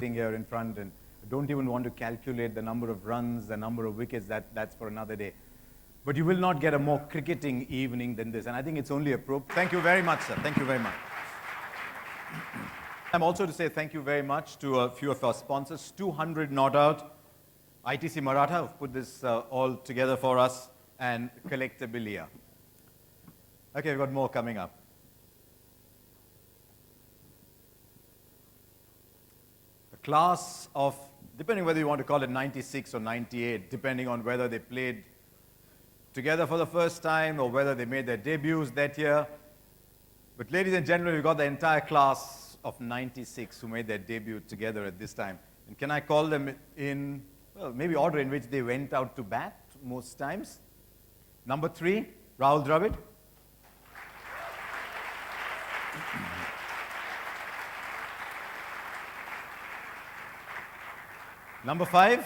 sitting here in front and don't even want to calculate the number of runs, the number of wickets, that's for another day. But you will not get a more cricketing evening than this, and I think it's only appropriate. Thank you very much, sir. Thank you very much. I'm also to say thank you very much to a few of our sponsors. 200 Not Out, ITC Maratha, who've put this all together for us, and Collectabilia. Okay, we've got more coming up. A class of, depending whether you want to call it 96 or 98, depending on whether they played together for the first time or whether they made their debuts that year. But ladies and gentlemen, we've got the entire class of 96 who made their debut together at this time. And can I call them in, well, maybe order in which they went out to bat most times? Number 3, Rahul Dravid. Number 5,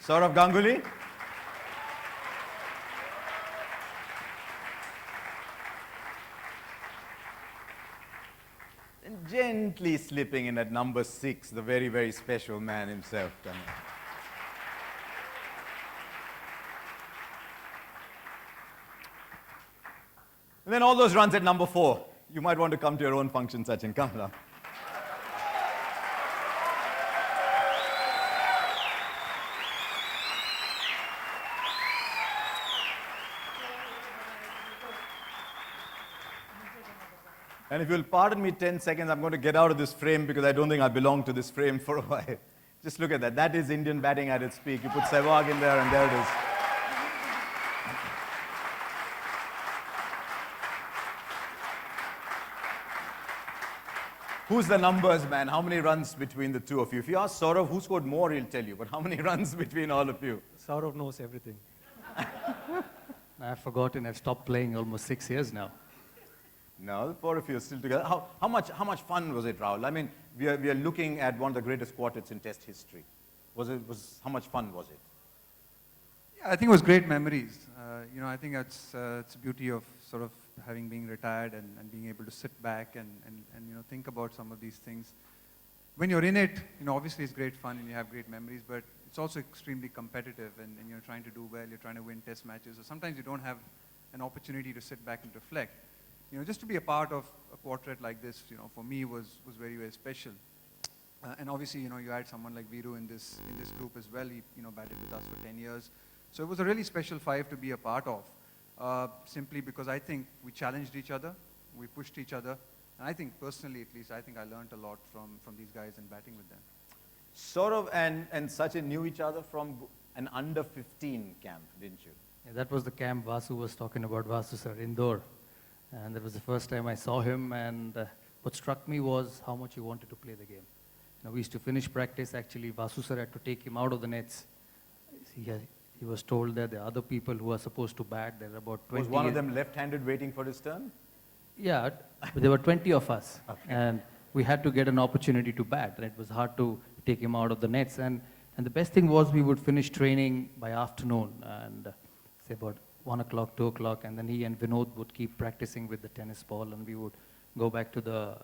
Sourav Ganguly. And gently slipping in at number 6, the very, very special man himself. And then all those runs at number 4. You might want to come to your own function, Sachin. Come along. And if you'll pardon me 10 seconds, I'm going to get out of this frame because I don't think I belong to this frame for a while. Just look at that. That is Indian batting at its peak. You put Sehwag in there and there it is. Who's the numbers man? How many runs between the two of you? If you ask Sourav who scored more, he'll tell you. But how many runs between all of you? Sourav knows everything. I've forgotten. I've stopped playing almost 6 years now. No, the 4 of you are still together. How much fun was it, Rahul? I mean, we are looking at one of the greatest quartets in Test history. How much fun was it? Yeah, I think it was great memories. I think it's the beauty of sort of having been retired and being able to sit back and think about some of these things. When you're in it, obviously it's great fun and you have great memories, but it's also extremely competitive and you're trying to do well, you're trying to win Test matches. So sometimes you don't have an opportunity to sit back and reflect. Just to be a part of a quartet like this, for me was very, very special. And obviously, you had someone like Viru in this group as well. He, batted with us for 10 years. So it was a really special 5 to be a part of, simply because I think we challenged each other, we pushed each other, and I think personally at least, I think I learned a lot from these guys and batting with them. Sourav and Sachin knew each other from an under-15 camp, didn't you? Yeah, that was the camp Vasu was talking about, Vasu sir, Indore. And that was the first time I saw him, and what struck me was how much he wanted to play the game. We used to finish practice, actually Vasu sir had to take him out of the nets. He was told that there are other people who are supposed to bat. There are about 20. Was one of them left-handed waiting for his turn? Yeah, but there were 20 of us. Okay. And we had to get an opportunity to bat, and it was hard to take him out of the nets. And the best thing was we would finish training by afternoon, and say about 1 o'clock, 2 o'clock, and then he and Vinod would keep practicing with the tennis ball, and we would go back to the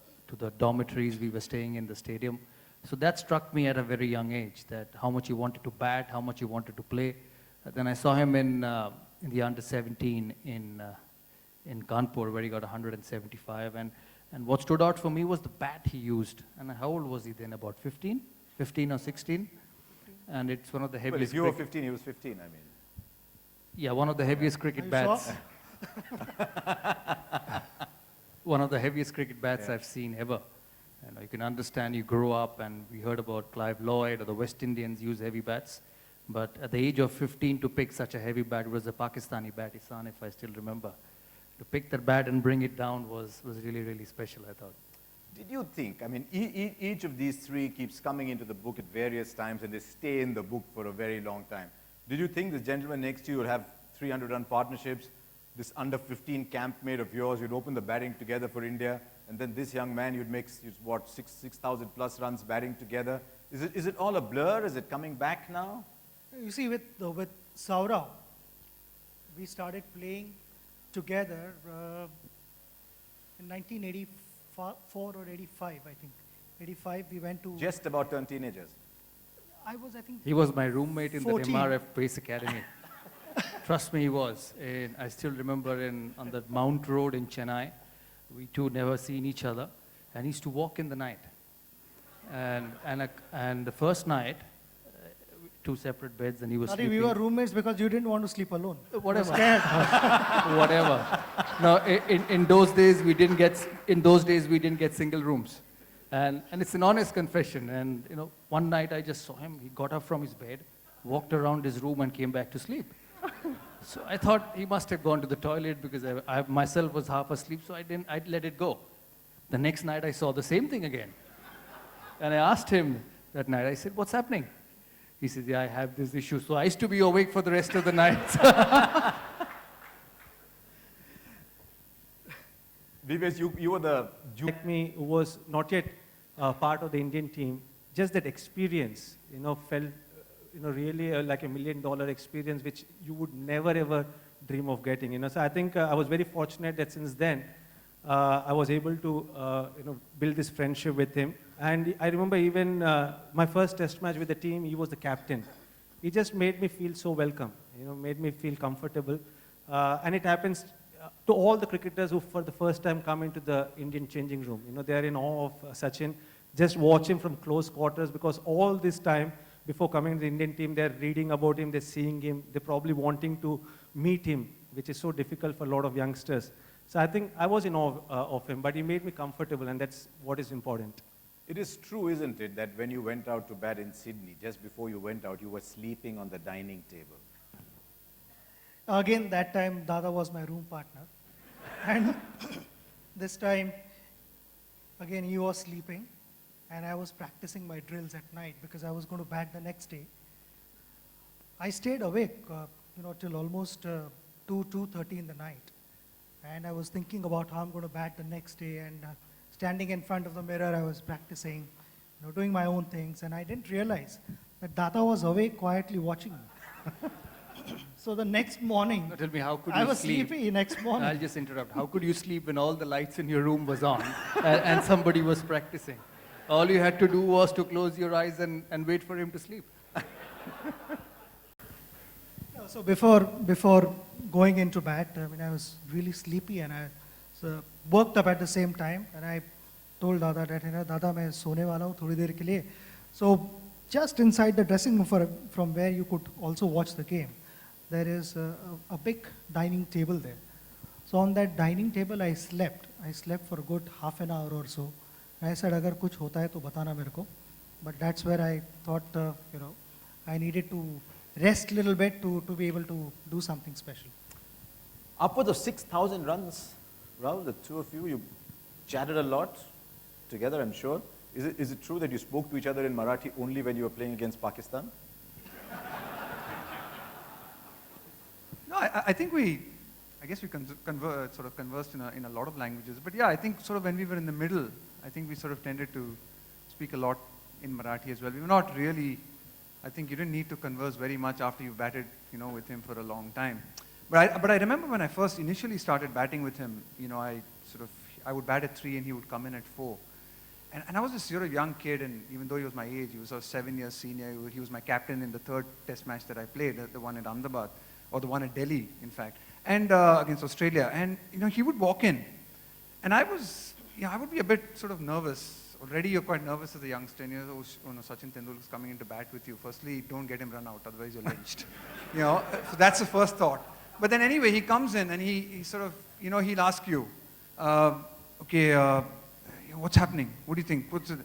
dormitories. We were staying in the stadium. So that struck me at a very young age, that how much he wanted to bat, how much he wanted to play. Then I saw him in the under-17 in Kanpur, where he got 175, and what stood out for me was the bat he used. And how old was he then? About 15? 15 or 16? And it's one of the heaviest. Well, if you were 15, he was 15, I mean. Yeah, one of the heaviest cricket bats. One of the heaviest cricket bats I've seen ever. You can understand, you grow up and we heard about Clive Lloyd or the West Indians use heavy bats. But at the age of 15 to pick such a heavy bat, it was a Pakistani bat, Isan, if I still remember. To pick that bat and bring it down was really, really special, I thought. Did you think, I mean, each of these 3 keeps coming into the book at various times and they stay in the book for a very long time. Did you think this gentleman next to you would have 300-run partnerships, this under-15 campmate of yours, you'd open the batting together for India, and then this young man, you'd make, 6,000 plus runs batting together? Is it all a blur? Is it coming back now? You see, with Sourav, we started playing together in 1984 or 85, I think. 85, we went to, Just about turned teenagers. I was, I think, He was my roommate in 14. the MRF Base Academy. Trust me, he was. And I still remember on the Mount Road in Chennai, we two never seen each other, and he used to walk in the night. And the first night, two separate beds, and he was sorry, sleeping. we were roommates because you didn't want to sleep alone. Whatever. Scared. Whatever. No, in those days we didn't get single rooms, and it's an honest confession. And one night I just saw him. He got up from his bed, walked around his room, and came back to sleep. So I thought he must have gone to the toilet because I myself was half asleep. So I'd let it go. The next night I saw the same thing again, and I asked him that night. I said, "What's happening?" He said, "Yeah, I have this issue." So I used to be awake for the rest of the night. VVS, you were the Like me, who was not yet part of the Indian team, just that experience, felt, really like $1 million experience, which you would never ever dream of getting. So I think I was very fortunate that since then, I was able to, build this friendship with him. And I remember even my first test match with the team, he was the captain. He just made me feel so welcome, made me feel comfortable. And it happens to all the cricketers who for the first time come into the Indian changing room. They are in awe of Sachin. Just watch him from close quarters, because all this time before coming to the Indian team, they're reading about him, they're seeing him, they're probably wanting to meet him, which is so difficult for a lot of youngsters. So I think I was in awe of him, but he made me comfortable, and that's what is important. It is true, isn't it, that when you went out to bat in Sydney, just before you went out, you were sleeping on the dining table. Again, that time, Dada was my room partner. And this time, again, he was sleeping, and I was practicing my drills at night because I was going to bat the next day. I stayed awake, till almost 2:30 in the night. And I was thinking about how I'm going to bat the next day, and standing in front of the mirror, I was practicing, doing my own things, and I didn't realize that Dada was awake quietly watching me. So the next morning, Tell me, how could I you was sleep? sleepy next morning. I'll just interrupt. How could you sleep when all the lights in your room was on and somebody was practicing? All you had to do was to close your eyes and wait for him to sleep. So before going into bat, I was really sleepy, and I worked up at the same time, and I told Dada that, Dada, मैं सोने वाला हूँ थोड़ी देर के लिए. So just inside the dressing room from where you could also watch the game, there is a big dining table there. So on that dining table, I slept. I slept for a good half an hour or so. I said, अगर कुछ होता है तो बताना मेरे को. But that's where I thought, I needed to rest a little bit to be able to do something special. Upwards of 6,000 runs, Rahul, the two of you chatted a lot together, I'm sure. Is it true that you spoke to each other in Marathi only when you were playing against Pakistan? No, I think I guess we sort of conversed in a lot of languages. But yeah, I think sort of when we were in the middle, I think we sort of tended to speak a lot in Marathi as well. We were not really, I think you didn't need to converse very much after you batted, with him for a long time. But I remember when I first initially started batting with him, I would bat at 3 and he would come in at 4. And I was this young kid, and even though he was my age, he was sort of 7 years senior. He was my captain in the 3rd test match that I played, the one at Ahmedabad, or the one at Delhi, in fact, and against Australia. And he would walk in, and I would be a bit sort of nervous. Already you're quite nervous as a youngster, and Sachin Tendulkar is coming in to bat with you. Firstly, don't get him run out, otherwise you're lynched. So that's the first thought. But then anyway, he comes in and he sort of, he'll ask you, what's happening? What do you think? And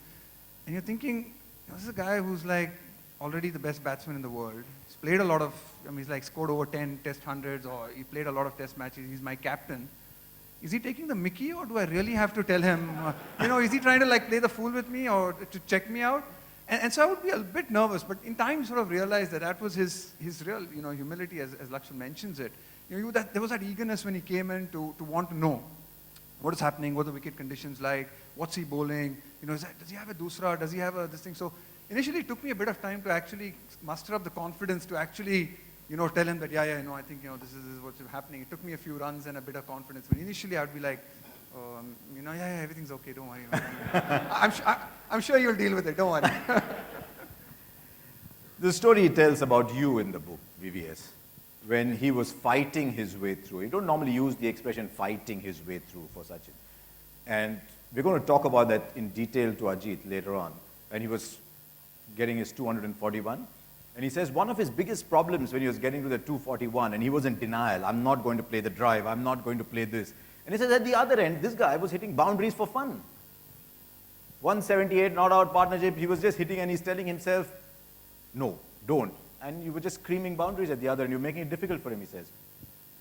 you're thinking, this is a guy who's like already the best batsman in the world. He's played a lot of, he's like scored over 10 test hundreds, or he played a lot of test matches. He's my captain. Is he taking the mickey, or do I really have to tell him, is he trying to like play the fool with me or to check me out? And so I would be a bit nervous, but in time you sort of realized that was his real, humility, as Laxman mentions it. There was that eagerness when he came in to want to know what is happening, what are the wicket conditions like, what's he bowling, does he have a dusra, does he have this thing? So initially it took me a bit of time to actually muster up the confidence to actually, tell him that, I think, this is what's happening. It took me a few runs and a bit of confidence. But initially I'd be like, Oh, yeah, everything's okay, don't worry. I'm sure you'll deal with it, don't worry. The story he tells about you in the book, VVS, when he was fighting his way through. You don't normally use the expression fighting his way through for Sachin. And we're going to talk about that in detail to Ajit later on. And he was getting his 241. And he says one of his biggest problems when he was getting to the 241, and he was in denial, I'm not going to play the drive, I'm not going to play this. And he says at the other end, this guy was hitting boundaries for fun. 178 not out partnership, he was just hitting and he's telling himself, no, don't. And you were just screaming boundaries at the other end. You're making it difficult for him, he says.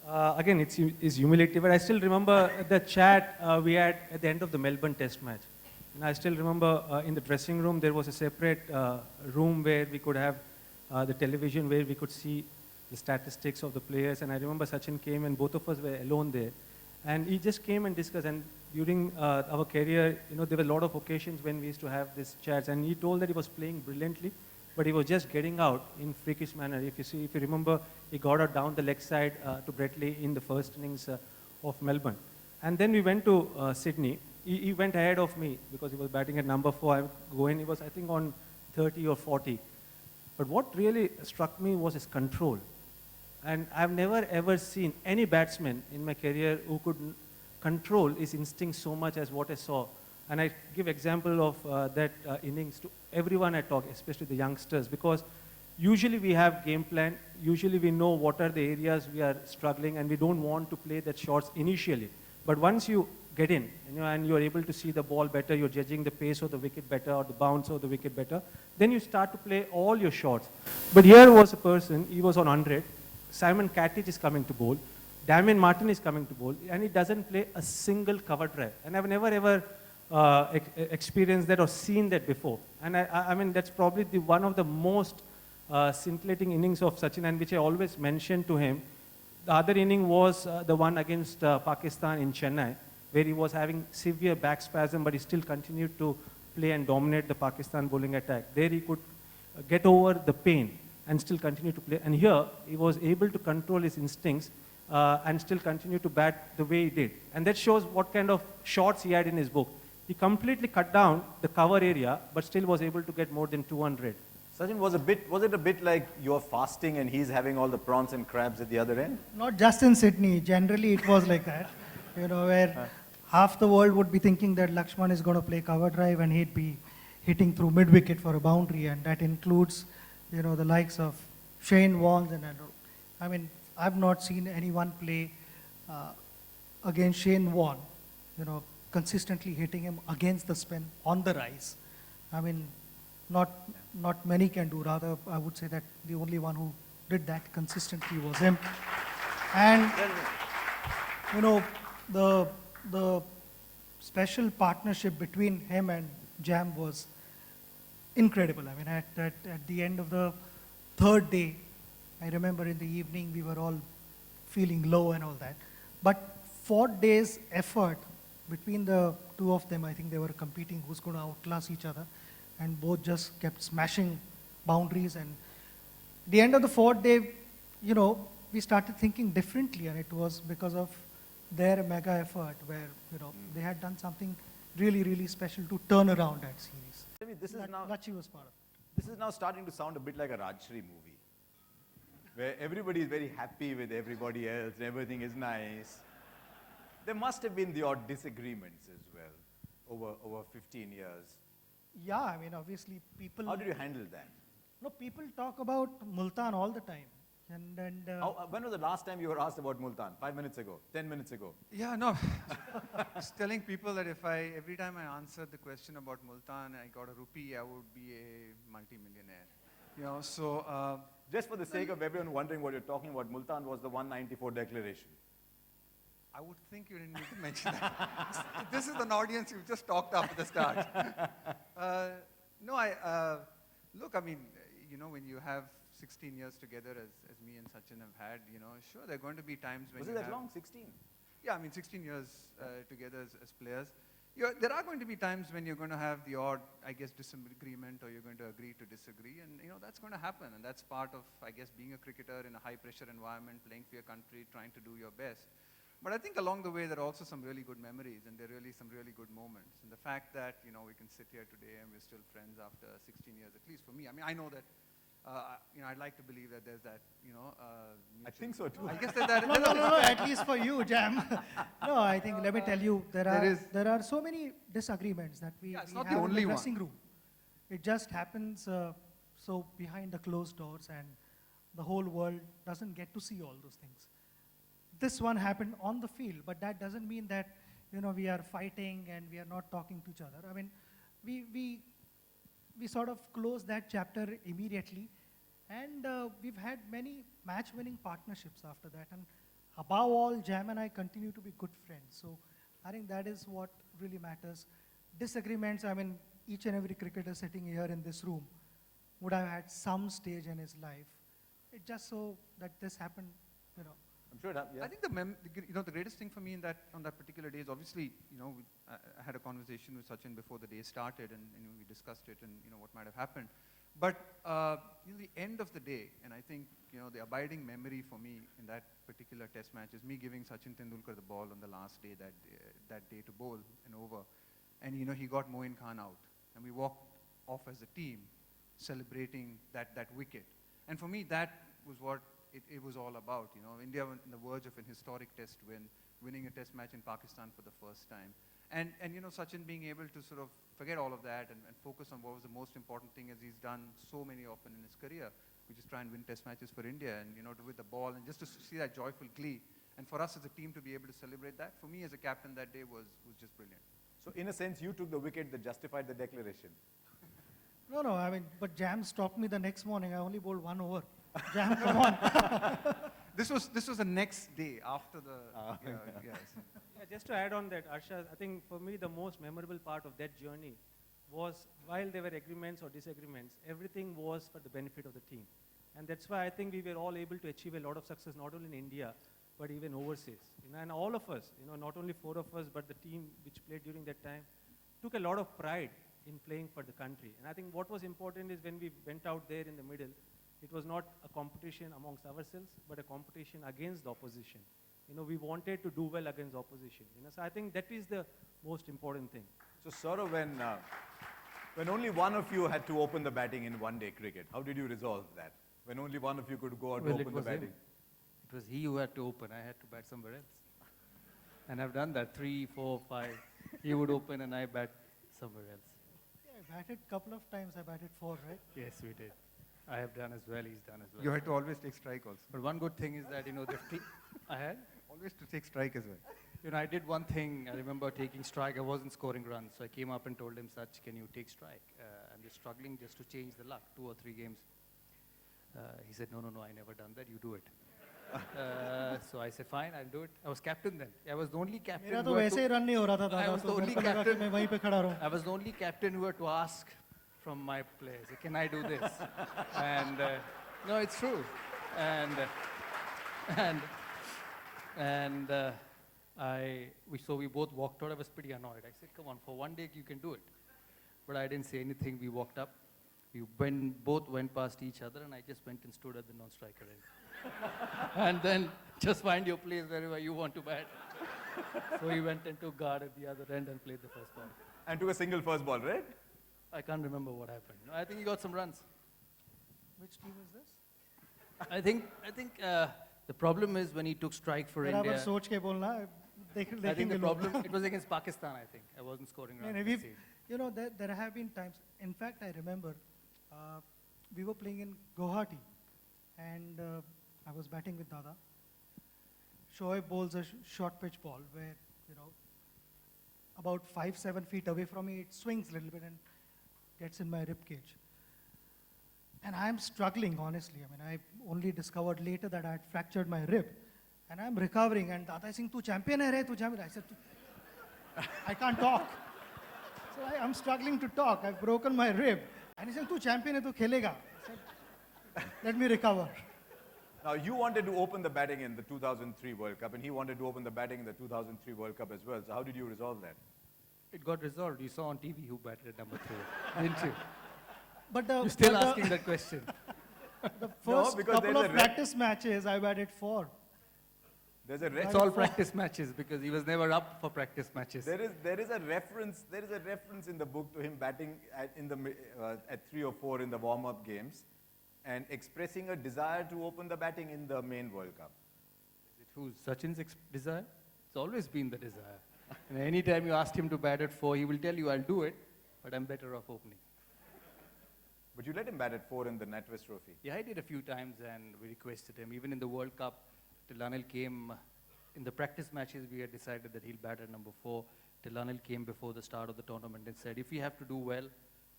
Again, it's humiliating, but I still remember the chat we had at the end of the Melbourne Test match. And I still remember in the dressing room, there was a separate room where we could have the television, where we could see the statistics of the players. And I remember Sachin came and both of us were alone there. And he just came and discussed. And during our career, there were a lot of occasions when we used to have these chats. And he told that he was playing brilliantly, but he was just getting out in freakish manner. If you remember, he got out down the leg side to Bretley in the first innings of Melbourne. And then we went to Sydney. He went ahead of me because he was batting at number 4. I go in, he was, I think, on 30 or 40. But what really struck me was his control. And I've never ever seen any batsman in my career who could control his instincts so much as what I saw. And I give example of that innings to everyone I talk, especially the youngsters, because usually we have game plan, usually we know what are the areas we are struggling, and we don't want to play that shots initially. But once you get in, and you're able to see the ball better, you're judging the pace of the wicket better, or the bounce of the wicket better, then you start to play all your shots. But here was a person, he was on 100, Simon Catich is coming to bowl, Damian Martin is coming to bowl, and he doesn't play a single cover drive. And I've never ever experienced that or seen that before. And I mean, that's probably one of the most scintillating innings of Sachin, and which I always mentioned to him. The other inning was the one against Pakistan in Chennai, where he was having severe back spasm, but he still continued to play and dominate the Pakistan bowling attack. There he could get over the pain and still continue to play. And here, he was able to control his instincts and still continue to bat the way he did. And that shows what kind of shots he had in his book. He completely cut down the cover area, but still was able to get more than 200. Sachin, was it a bit like you're fasting and he's having all the prawns and crabs at the other end? Not just in Sydney. Generally, it was like that. Where half the world would be thinking that Laxman is going to play cover drive and he'd be hitting through mid-wicket for a boundary, and that includes, the likes of Shane Warne. And I mean, I've not seen anyone play against Shane Warne, consistently hitting him against the spin on the rise. I mean, not many can do. Rather, I would say that the only one who did that consistently was him. And the special partnership between him and Jam was incredible. I mean, at the end of the third day, I remember in the evening we were all feeling low and all that. But 4 days effort between the two of them, I think they were competing who's going to outclass each other, and both just kept smashing boundaries. And the end of the 4th day, we started thinking differently, and it was because of their mega effort where, they had done something really, really special to turn around that series. I mean, Lachi was part of it. This is now starting to sound a bit like a Rajshri movie, where everybody is very happy with everybody else, and everything is nice. There must have been the odd disagreements as well over 15 years. Yeah, I mean, obviously people... How did you handle that? No, people talk about Multan all the time. When was the last time you were asked about Multan? 5 minutes ago? 10 minutes ago? Yeah, no. Just telling people that every time I answered the question about Multan, I got a rupee, I would be a multi-millionaire. Just for the sake of everyone wondering what you're talking about, Multan was the 194 declaration. I would think you didn't need to mention that. This is an audience you've just talked up at the start. Look, I mean, when you have 16 years together as me and Sachin have had, sure, there are going to be times when Was it that long, 16? Yeah, I mean, 16 years together as players. There are going to be times when you're going to have the odd, I guess, disagreement, or you're going to agree to disagree, and that's going to happen, and that's part of, I guess, being a cricketer in a high-pressure environment, playing for your country, trying to do your best. But I think along the way, there are also some really good memories, and there are really some really good moments. And the fact that, you know, we can sit here today and we're still friends after 16 years, at least for me. I mean, I know that, you know, I'd like to believe that there's that, you know. I think so too. I guess that. No, at least for you, Jam. No, I think, let me tell you, there are so many disagreements that we Yeah, it's not have the only in the one. dressing room. It just happens so behind the closed doors, and the whole world doesn't get to see all those things. This one happened on the field, but that doesn't mean that, you know, we are fighting and we are not talking to each other. I mean, we sort of closed that chapter immediately, and we've had many match-winning partnerships after that. And above all, Jam and I continue to be good friends. So I think that is what really matters. Disagreements, I mean, each and every cricketer sitting here in this room would have had some stage in his life. It just so that this happened, you know. I'm sure that, yeah. I think the greatest thing for me on that particular day is obviously, you know, I had a conversation with Sachin before the day started, and you know, we discussed it and, you know, what might have happened. But you know, the end of the day, and I think, you know, the abiding memory for me in that particular test match is me giving Sachin Tendulkar the ball on the last day, that day to bowl and over. And, you know, he got Moin Khan out. And we walked off as a team celebrating that wicket. And for me, that was what it was all about. You know, India on the verge of an historic test win, winning a test match in Pakistan for the first time. And you know, Sachin being able to sort of forget all of that and focus on what was the most important thing, as he's done so many often in his career, which is try and win test matches for India, and, you know, with the ball, and just to see that joyful glee. And for us as a team to be able to celebrate that, for me as a captain that day was just brilliant. So in a sense, you took the wicket that justified the declaration. No, I mean, but Jam stopped me the next morning. I only bowled 1 over. Jam, come on. This was the next day after the, yes. Yeah, just to add on that, Arsha, I think for me the most memorable part of that journey was, while there were agreements or disagreements, everything was for the benefit of the team. And that's why I think we were all able to achieve a lot of success, not only in India, but even overseas. You know, and all of us, you know, not only 4 of us, but the team which played during that time, took a lot of pride in playing for the country. And I think what was important is when we went out there in the middle, it was not a competition amongst ourselves, but a competition against the opposition. You know, we wanted to do well against the opposition. You know, so I think that is the most important thing. So Sourav, when only one of you had to open the batting in one-day cricket, how did you resolve that? When only one of you could go out to open the batting? It was he who had to open. I had to bat somewhere else. And I've done that 3, 4, 5. He would open and I bat somewhere else. Yeah, I batted a couple of times. I batted 4, right? Yes, we did. I have done as well. He's done as well. You had to always take strike also. But one good thing is that, you know, I had. Always to take strike as well. You know, I did one thing. I remember taking strike. I wasn't scoring runs. So I came up and told him, Sach, can you take strike? I'm just struggling just to change the luck, 2 or 3 games. He said, no, I never done that. You do it. So I said, fine, I'll do it. I was captain then. I was the only captain. मेरा तो वैसे ही run नहीं हो रहा था I दादा, was तो the only मेरे को लगा कि captain. मैं वहीं पे खड़ा रहूं. I was the only captain who had to ask from my players, can I do this? And no, it's true. So we both walked out. I was pretty annoyed. I said, come on, for one day you can do it. But I didn't say anything. We walked up. We both went past each other, and I just went and stood at the non-striker end. And then just find your place wherever you want to bat. So he went and took guard at the other end and played the first ball. And took a single first ball, right? I can't remember what happened. No, I think he got some runs. Which team is this? I think the problem is when he took strike for बराबर India. सोच के बोलना. I think the problem, it was against Pakistan, I think. I wasn't scoring runs. And you know, there have been times. In fact, I remember we were playing in Guwahati, and I was batting with Dada. Shoaib bowls a short pitch ball where, you know, about 5-7 feet away from me, it swings a little bit and gets in my rib cage. And I'm struggling, honestly. I mean, I only discovered later that I had fractured my rib. And I'm recovering, and Dada is saying, "Tu champion hai re, tu champion." I said, I can't talk. So I'm struggling to talk. I've broken my rib. And he said, "Tu champion hai, tu khelega." I said, "Let me recover." Now, you wanted to open the batting in the 2003 World Cup, and he wanted to open the batting in the 2003 World Cup as well. So how did you resolve that? It got resolved. You saw on TV who batted at number 3, didn't you? But You're still asking that question. the first because couple there's of a practice matches, I batted 4. There's a It's all practice matches because he was never up for practice matches. There is a reference in the book to him batting at 3 or 4 in the warm-up games and expressing a desire to open the batting in the main World Cup. Is it who's Sachin's desire? It's always been the desire. And anytime you asked him to bat at 4, he will tell you, I'll do it, but I'm better off opening. But you let him bat at 4 in the NatWest Trophy. Yeah, I did a few times and we requested him. Even in the World Cup, till Anil came, in the practice matches, we had decided that he'll bat at number 4. Till Anil came before the start of the tournament and said, if we have to do well,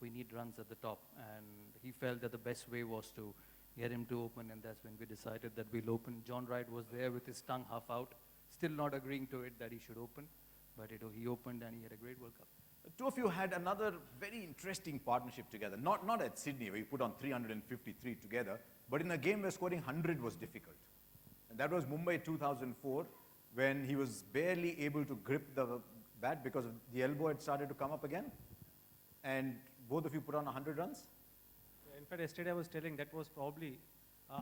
we need runs at the top. And he felt that the best way was to get him to open, and that's when we decided that we'll open. John Wright was there with his tongue half out, still not agreeing to it that he should open. But he opened and he had a great World Cup. The two of you had another very interesting partnership together. Not at Sydney, where you put on 353 together, but in a game where scoring 100 was difficult. And that was Mumbai 2004, when he was barely able to grip the bat because the elbow had started to come up again. And both of you put on 100 runs? In fact, yesterday I was telling that was probably,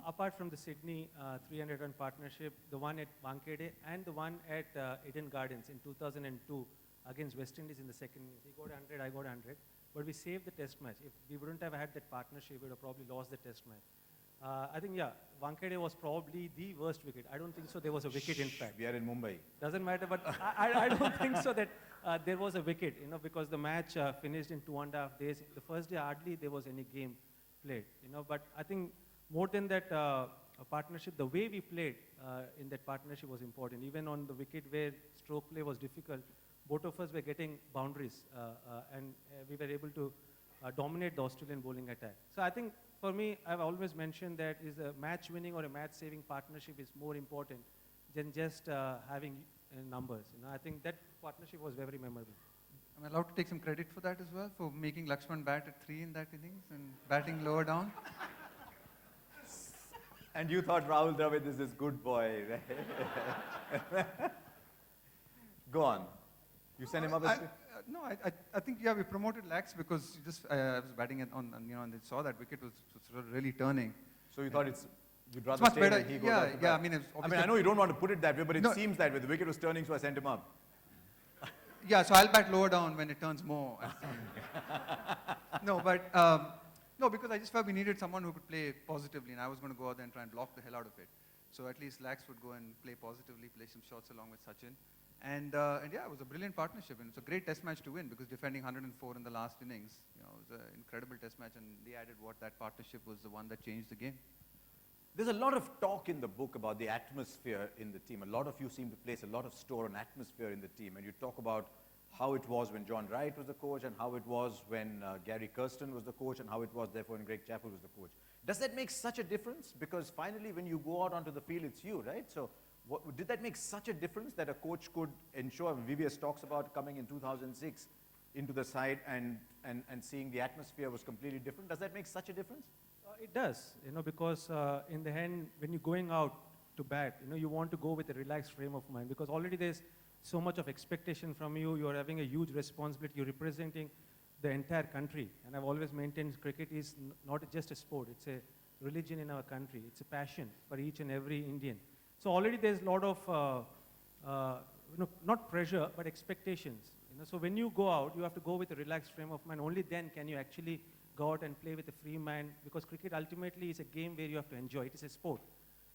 apart from the Sydney 300-run partnership, the one at Wankhede and the one at Eden Gardens in 2002 against West Indies in the second innings. He got 100, I got 100. But we saved the test match. If we wouldn't have had that partnership, we would have probably lost the test match. I think, yeah, Wankhede was probably the worst wicket. I don't think so there was a wicket, in fact. We are in Mumbai. Doesn't matter, but I don't think so that there was a wicket, because the match finished in 2.5 days. The first day, hardly there was any game played, but I think more than that partnership, the way we played in that partnership was important. Even on the wicket where stroke play was difficult, both of us were getting boundaries and we were able to dominate the Australian bowling attack. So I think for me, I've always mentioned that is a match winning or a match saving partnership is more important than just having numbers. I think that partnership was very memorable. Am I allowed to take some credit for that as well, for making Laxman bat at 3 in that innings and batting lower down? And you thought Rahul Dravid is this good boy, right? Go on. You sent him up a... No, I think, yeah, we promoted Lax because I was batting and they saw that wicket was sort of really turning. So you thought you'd rather much stay better. and he goes Yeah, out to yeah, bat. I know you don't want to put it that way, but it seems that way. The wicket was turning, so I sent him up. Yeah, so I'll bat lower down when it turns more. No, but no, because I just felt we needed someone who could play positively, and I was going to go out there and try and block the hell out of it. So at least Lax would go and play positively, play some shots along with Sachin. And yeah, it was a brilliant partnership, and it's a great test match to win because defending 104 in the last innings, it was an incredible test match, and they added what that partnership was the one that changed the game. There's a lot of talk in the book about the atmosphere in the team. A lot of you seem to place a lot of store on atmosphere in the team, and you talk about how it was when John Wright was the coach, and how it was when Gary Kirsten was the coach, and how it was therefore when Greg Chappell was the coach. Does that make such a difference? Because finally when you go out onto the field, it's you, right? So did that make such a difference that a coach could ensure, VVS talks about coming in 2006 into the side and seeing the atmosphere was completely different? Does that make such a difference? It does, because in the end, when you're going out to bat, you want to go with a relaxed frame of mind because already there's so much of expectation from you. You're having a huge responsibility. You're representing the entire country. And I've always maintained cricket is not just a sport. It's a religion in our country. It's a passion for each and every Indian. So already there's a lot of, not pressure, but expectations. So when you go out, you have to go with a relaxed frame of mind. Only then can you actually go out and play with a free mind because cricket ultimately is a game where you have to enjoy. It is a sport.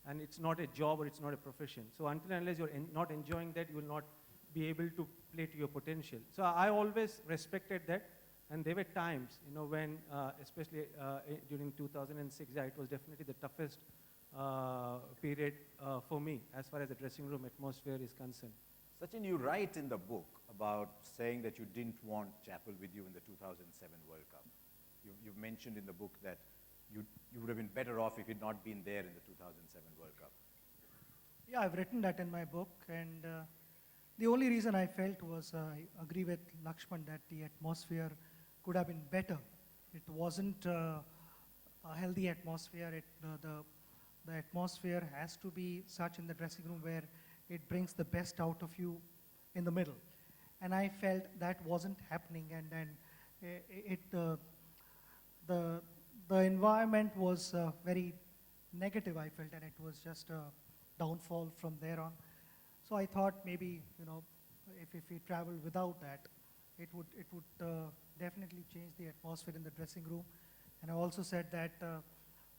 And it's not a job or it's not a profession. So until and unless you're not enjoying that, you will not be able to play to your potential. So I always respected that. And there were times, when, especially during 2006, it was definitely the toughest period for me as far as the dressing room atmosphere is concerned. Sachin, you write in the book about saying that you didn't want Chappell with you in the 2007 World Cup. You've mentioned in the book that you would have been better off if you'd not been there in the 2007 World Cup. Yeah, I've written that in my book, and the only reason I felt was I agree with Laxman that the atmosphere could have been better. It wasn't a healthy atmosphere. The atmosphere has to be such in the dressing room where it brings the best out of you in the middle. And I felt that wasn't happening, and then the environment was very negative, I felt, and it was just a downfall from there on. So I thought maybe, if we travel without that, it would definitely change the atmosphere in the dressing room. And I also said that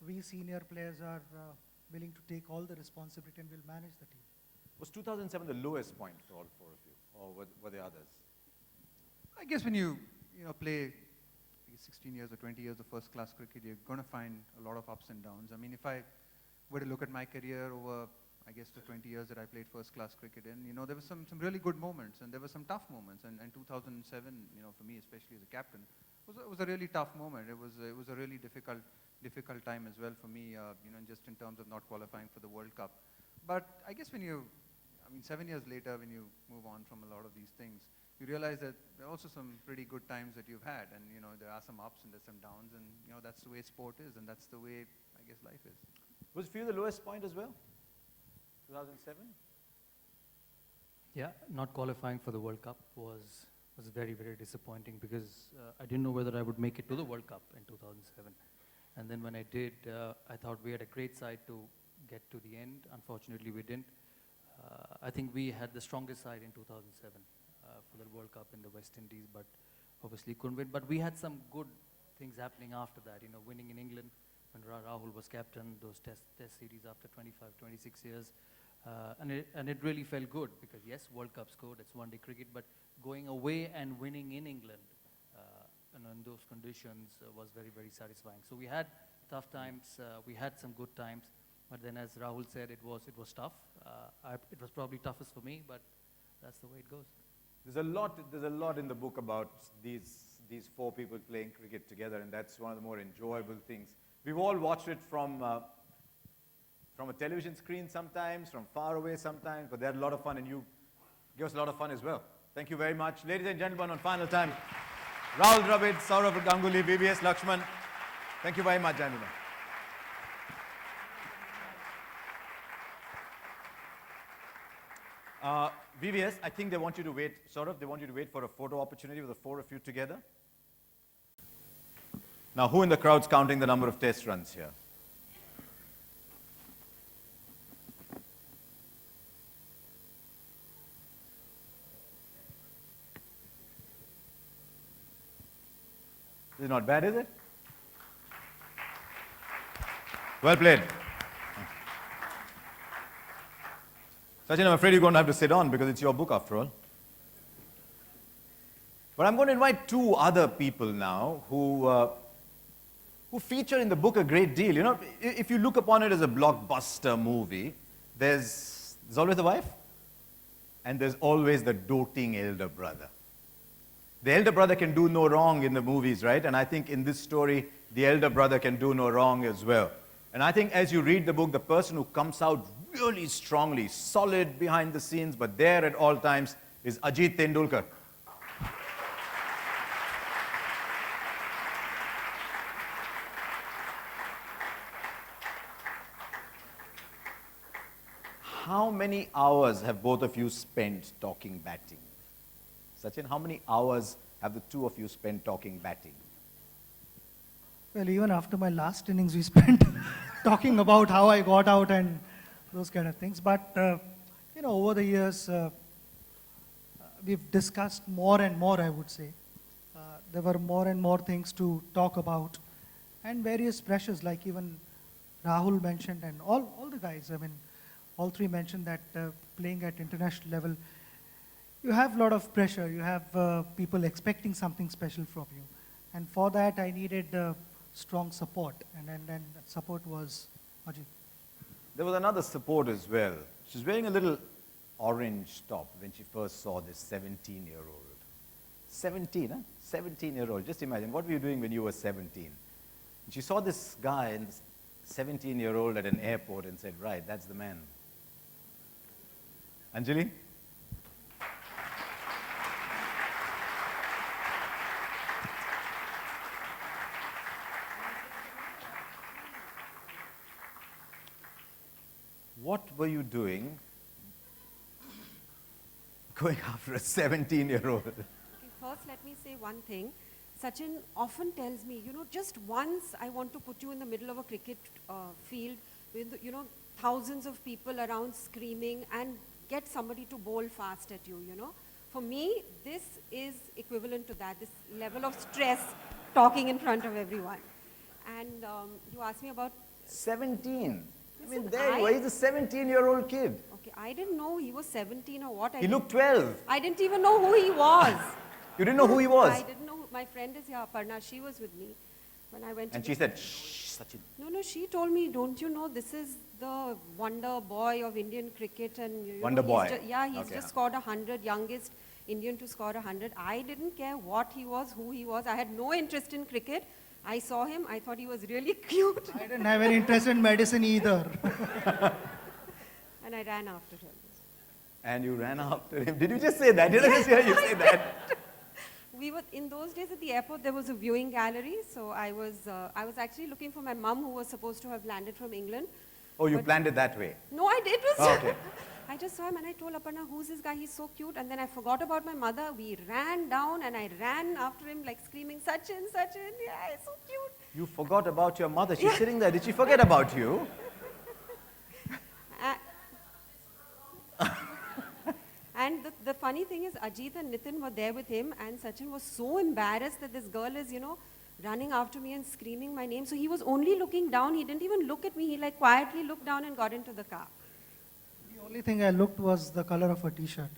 we senior players are willing to take all the responsibility and will manage the team. Was 2007 the lowest point for all four of you, or were there others? I guess when you play 16 years or 20 years of first-class cricket, you're going to find a lot of ups and downs. I mean, if I were to look at my career over, I guess, the 20 years that I played first-class cricket in, there were some really good moments, and there were some tough moments. And 2007, for me, especially as a captain, was a really tough moment. It was a really difficult time as well for me, just in terms of not qualifying for the World Cup. But I guess 7 years later, when you move on from a lot of these things, you realize that there are also some pretty good times that you've had, and there are some ups and there's some downs, and that's the way sport is, and that's the way, I guess, life is. Was for you the lowest point as well? 2007? Yeah, not qualifying for the World Cup was very, very disappointing because I didn't know whether I would make it to the World Cup in 2007. And then when I did, I thought we had a great side to get to the end. Unfortunately, we didn't. I think we had the strongest side in 2007 for the World Cup in the West Indies, but obviously couldn't win. But we had some good things happening after that, winning in England when Rahul was captain, those test series after 25, 26 years. And it really felt good because, yes, World Cup's good, it's one-day cricket, but going away and winning in England in those conditions was very, very satisfying. So we had tough times, we had some good times, but then as Rahul said, it was tough. It was probably toughest for me, but that's the way it goes. There's a lot in the book about these four people playing cricket together, and that's one of the more enjoyable things. We've all watched it from a television screen sometimes, from far away sometimes, but they had a lot of fun, and you give us a lot of fun as well. Thank you very much. Ladies and gentlemen, on final time, Rahul Dravid, Sourav Ganguly, VVS Laxman. Thank you very much, gentlemen. VVS, I think they want you to wait, Sourav, they want you to wait for a photo opportunity with the four of you together. Now, who in the crowd's counting the number of test runs here? This is not bad, is it? Well played. Sachin, I'm afraid you're going to have to sit on because it's your book after all. But I'm going to invite two other people now who feature in the book a great deal. If you look upon it as a blockbuster movie, there's always the wife and there's always the doting elder brother. The elder brother can do no wrong in the movies, right? And I think in this story, the elder brother can do no wrong as well. And I think as you read the book, the person who comes out really strongly, solid behind the scenes, but there at all times, is Sachin Tendulkar. How many hours have both of you spent talking batting? Sachin, how many hours have the two of you spent talking batting? Well, even after my last innings, we spent talking about how I got out and those kind of things. But, over the years, we've discussed more and more, I would say. There were more and more things to talk about and various pressures, like even Rahul mentioned and all the guys, all three mentioned that playing at international level, you have a lot of pressure. You have people expecting something special from you. And for that, I needed strong support. And that support was Ajit. There was another support as well. She was wearing a little orange top when she first saw this 17-year-old. 17, huh? 17-year-old. Just imagine, what were you doing when you were 17? And she saw this guy, and this 17-year-old at an airport, and said, right, that's the man. Anjali? What were you doing going after a 17-year-old? Okay, first let me say one thing. Sachin often tells me, just once I want to put you in the middle of a cricket field with, thousands of people around screaming, and get somebody to bowl fast at you, you know. For me, this is equivalent to that, this level of stress talking in front of everyone. And you asked me about... 17. I mean, Listen, there you are. He's a 17-year-old kid. Okay, I didn't know he was 17 or what. He looked 12. I didn't even know who he was. You didn't know who he was? I didn't know. My friend is here, Aparna. She was with me when I went to... And she said, shh, Sachin. No, she told me, don't you know, this is the wonder boy of Indian cricket. And you Wonder know, boy. He's Okay. just scored 100, youngest Indian to score 100. I didn't care what he was, who he was. I had no interest in cricket. I saw him. I thought he was really cute. I didn't have any interest in medicine either. And I ran after him. And you ran after him. Did you just say that? Did I just hear you say that? We were, in those days at the airport, there was a viewing gallery. So I was actually looking for my mum, who was supposed to have landed from England. Oh, you But- planned it that way? No, I did. Oh, okay. I just saw him and I told Aparna, who's this guy? He's so cute. And then I forgot about my mother. We ran down and I ran after him like screaming, Sachin, Sachin. Yeah, he's so cute. You forgot about your mother. She's sitting there. Did she forget about you? And the funny thing is, Ajit and Nitin were there with him, and Sachin was so embarrassed that this girl is, you know, running after me and screaming my name. So he was only looking down. He didn't even look at me. He like quietly looked down and got into the car, The only thing I looked was the color of a t-shirt.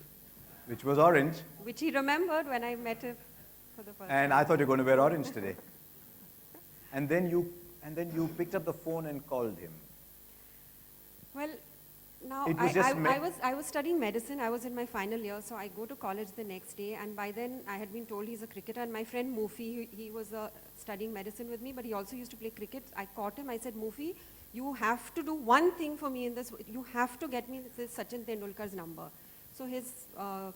Which was orange. which he remembered when I met him for the first time. And I thought you were going to wear orange today. And then you picked up the phone and called him. Well, now It was just I was studying medicine. I was in my final year, so I go to college the next day, and by then I had been told he's a cricketer. And my friend Mufi, he was studying medicine with me, but he also used to play cricket. I caught him. I said, Mufi, you have to do one thing for me in this. You have to get me this Sachin Tendulkar's number. So his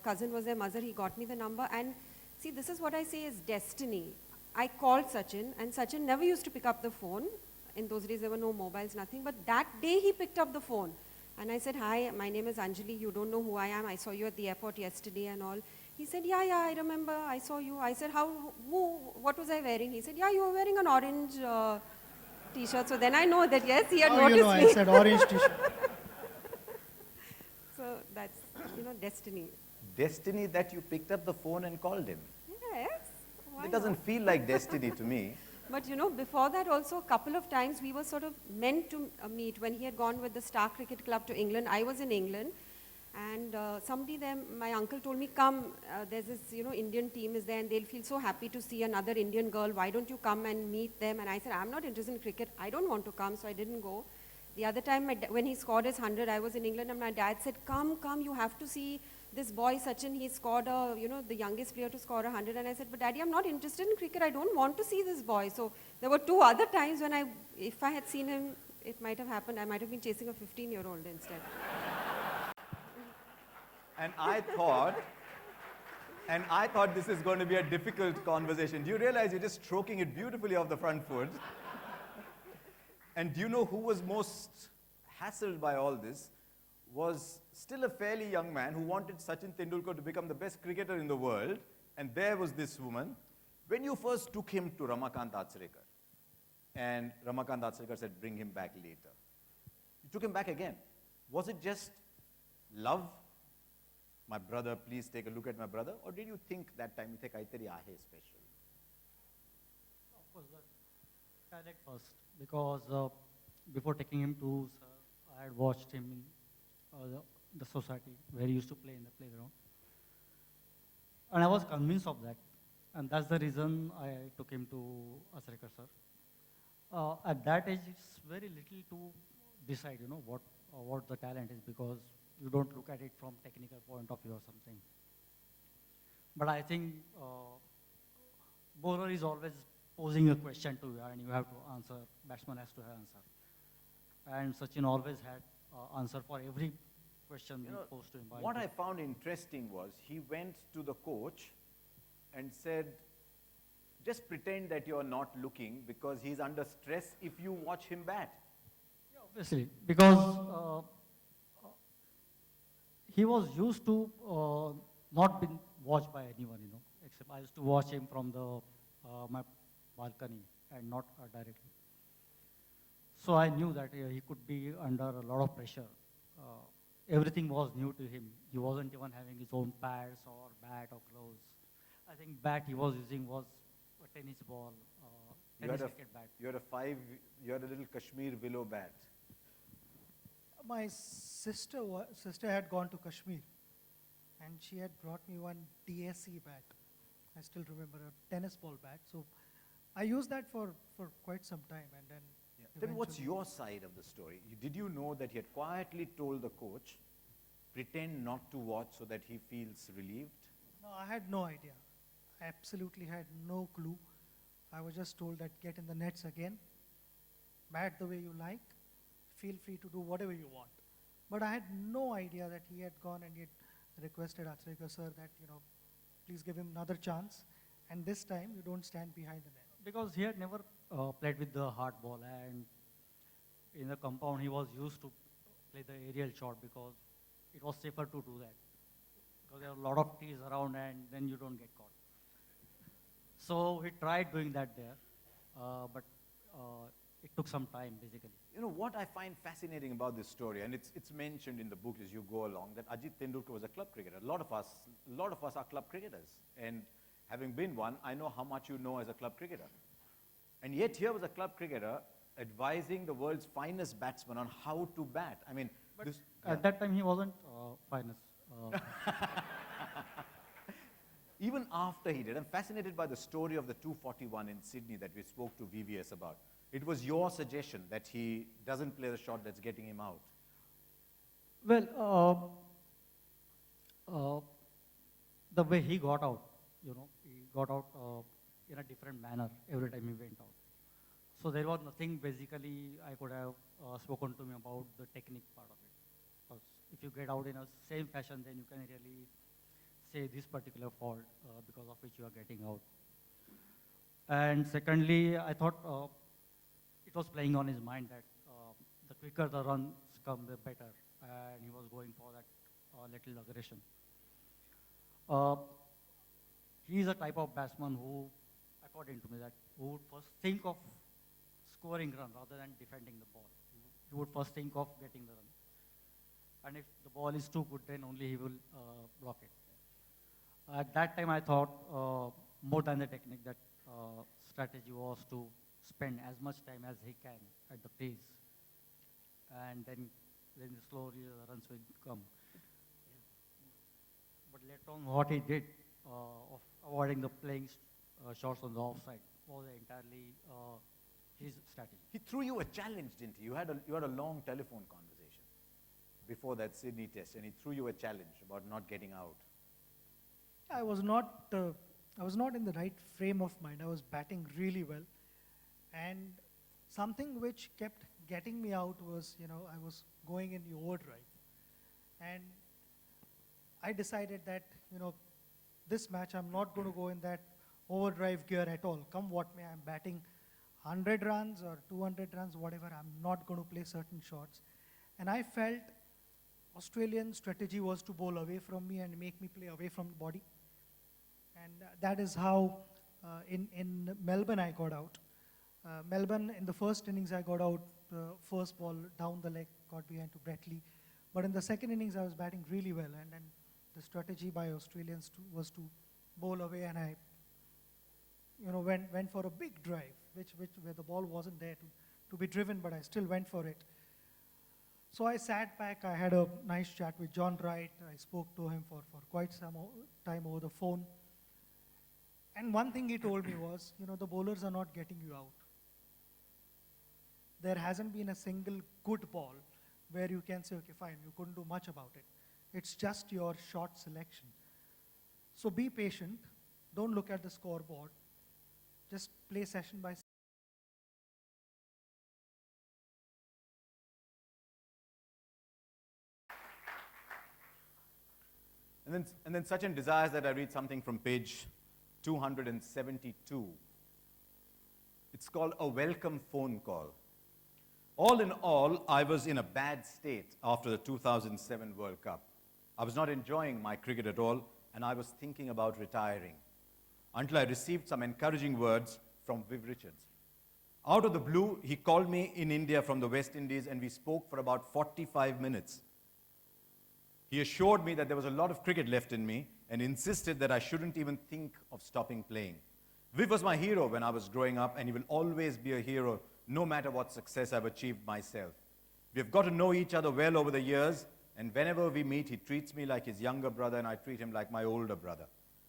cousin was there, Mazhar. He got me the number, and see, this is what I say is destiny. I called Sachin, and Sachin never used to pick up the phone. In those days, there were no mobiles, nothing. But that day, he picked up the phone. And I said, hi, my name is Anjali. You don't know who I am. I saw you at the airport yesterday and all. He said, yeah, I remember. I saw you. I said, what was I wearing? He said, yeah, you were wearing an orange T-shirt. So then I know that, yes, he had How noticed you know, me. I said orange t-shirt. So that's, destiny. Destiny that you picked up the phone and called him. Yes. Why It doesn't feel like destiny to me. But before that also, a couple of times we were sort of meant to meet. When he had gone with the Star Cricket Club to England, I was in England, and somebody there, my uncle told me, come, there's this, Indian team is there, and they'll feel so happy to see another Indian girl. Why don't you come and meet them? And I said, I'm not interested in cricket. I don't want to come, so I didn't go. The other time, when he scored his 100, I was in England, and my dad said, come, you have to see this boy Sachin. He scored the youngest player to score 100. And I said, but Daddy, I'm not interested in cricket. I don't want to see this boy. So there were two other times when if I had seen him, it might have happened. I might have been chasing a 15-year-old instead. And I thought this is going to be a difficult conversation. Do you realize you're just stroking it beautifully off the front foot? And do you know who was most hassled by all this? Was still a fairly young man who wanted Sachin Tendulkar to become the best cricketer in the world. And there was this woman. When you first took him to Ramakant Achrekar, and Ramakant Achrekar said, bring him back later. You took him back again. Was it just love? My brother, please take a look at my brother. Or did you think that time, you think, Kaitari Ahe special? Of course, the talent first, because before taking him to, I had watched him in the society where he used to play in the playground. And I was convinced of that. And that's the reason I took him to Achrekar sir. At that age, it's very little to decide, what the talent is, because you don't look at it from technical point of view or something. But I think bowler is always posing a question to you, and you have to answer. Batsman has to have answer. And Sachin always had answer for every question being posed to him. What I found interesting was he went to the coach and said, just pretend that you're not looking because he's under stress if you watch him bat. Yeah, obviously, because he was used to not being watched by anyone, except I used to watch him from my balcony and not directly. So I knew that he could be under a lot of pressure. everything was new to him. He wasn't even having his own pads or bat or gloves. I think bat he was using was a tennis ball, You tennis had, a, cricket bat. you had a little Kashmir willow bat. My sister had gone to Kashmir, and she had brought me one DSE bat. I still remember a tennis ball bat. So I used that for quite some time, and then. Then what's eventually- your side of the story? Did you know that he had quietly told the coach, pretend not to watch so that he feels relieved? No, I had no idea. I absolutely had no clue. I was just told that get in the nets again, bat the way you like, feel free to do whatever you want. But I had no idea that he had gone and he had requested Acharya sir that, please give him another chance, and this time you don't stand behind the net. Because he had never played with the hard ball, and in the compound he was used to play the aerial shot because it was safer to do that. Because there are a lot of trees around and then you don't get caught. So he tried doing that there, but it took some time basically. You know, what I find fascinating about this story, and it's mentioned in the book as you go along, that Ajit Tendulkar was a club cricketer. A lot of us are club cricketers. And having been one, I know how much you know as a club cricketer. And yet here was a club cricketer advising the world's finest batsman on how to bat. I mean, But this, at that time he wasn't finest. even after he did, I'm fascinated by the story of the 241 in Sydney that we spoke to VVS about. It was your suggestion that he doesn't play the shot that's getting him out. Well, the way he got out, he got out in a different manner every time he went out. So there was nothing basically I could have spoken to him about the technique part of it. Because if you get out in a same fashion, then you can really say this particular fault because of which you are getting out. And secondly, I thought it was playing on his mind that the quicker the runs come, the better. And he was going for that little aggression. He is a type of batsman who, according to me, who would first think of scoring run rather than defending the ball. He would first think of getting the run. And if the ball is too good, then only he will block it. At that time, I thought more than the technique, that strategy was to spend as much time as he can at the crease, and then slowly the runs will come. But later on, what he did of avoiding the playing shots on the offside was entirely his strategy. He threw you a challenge, didn't he? You had a long telephone conversation before that Sydney test, and he threw you a challenge about not getting out. I was not in the right frame of mind. I was batting really well, and something which kept getting me out was, I was going in the overdrive, and I decided that, this match I'm not going to go in that overdrive gear at all. Come what may, I'm batting 100 runs or 200 runs, whatever. I'm not going to play certain shots, and I felt Australian strategy was to bowl away from me and make me play away from the body. And that is how in Melbourne I got out. Melbourne, in the first innings I got out, first ball down the leg, got behind to Bretley. But in the second innings I was batting really well, and then the strategy by Australians was to bowl away, and I went for a big drive, where the ball wasn't there to be driven, but I still went for it. So I sat back, I had a nice chat with John Wright. I spoke to him for quite some time over the phone. And one thing he told me was, the bowlers are not getting you out. There hasn't been a single good ball where you can say, okay, fine, you couldn't do much about it. It's just your shot selection. So be patient, don't look at the scoreboard, just play session by session. And then Sachin desires that I read something from page 272. It's called A Welcome Phone Call. All in all, I was in a bad state after the 2007 World Cup. I was not enjoying my cricket at all, and I was thinking about retiring, until I received some encouraging words from Viv Richards. Out of the blue, he called me in India from the West Indies, and we spoke for about 45 minutes. He assured me that there was a lot of cricket left in me and insisted that I shouldn't even think of stopping playing. Viv was my hero when I was growing up, and he will always be a hero no matter what success I've achieved myself. We have got to know each other well over the years, and whenever we meet, he treats me like his younger brother and I treat him like my older brother.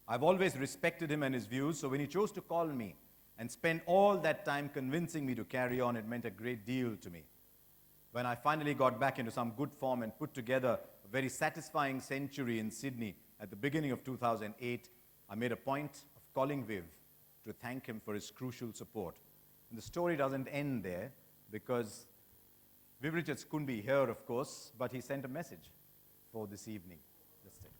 I've always respected him and his views, so when he chose to call me and spend all that time convincing me to carry on, it meant a great deal to me. When I finally got back into some good form and put together a very satisfying century in Sydney at the beginning of 2008, I made a point of calling Viv to thank him for his crucial support. And the story doesn't end there, because Viv Richards couldn't be here, of course, but he sent a message for this evening. Let's take it.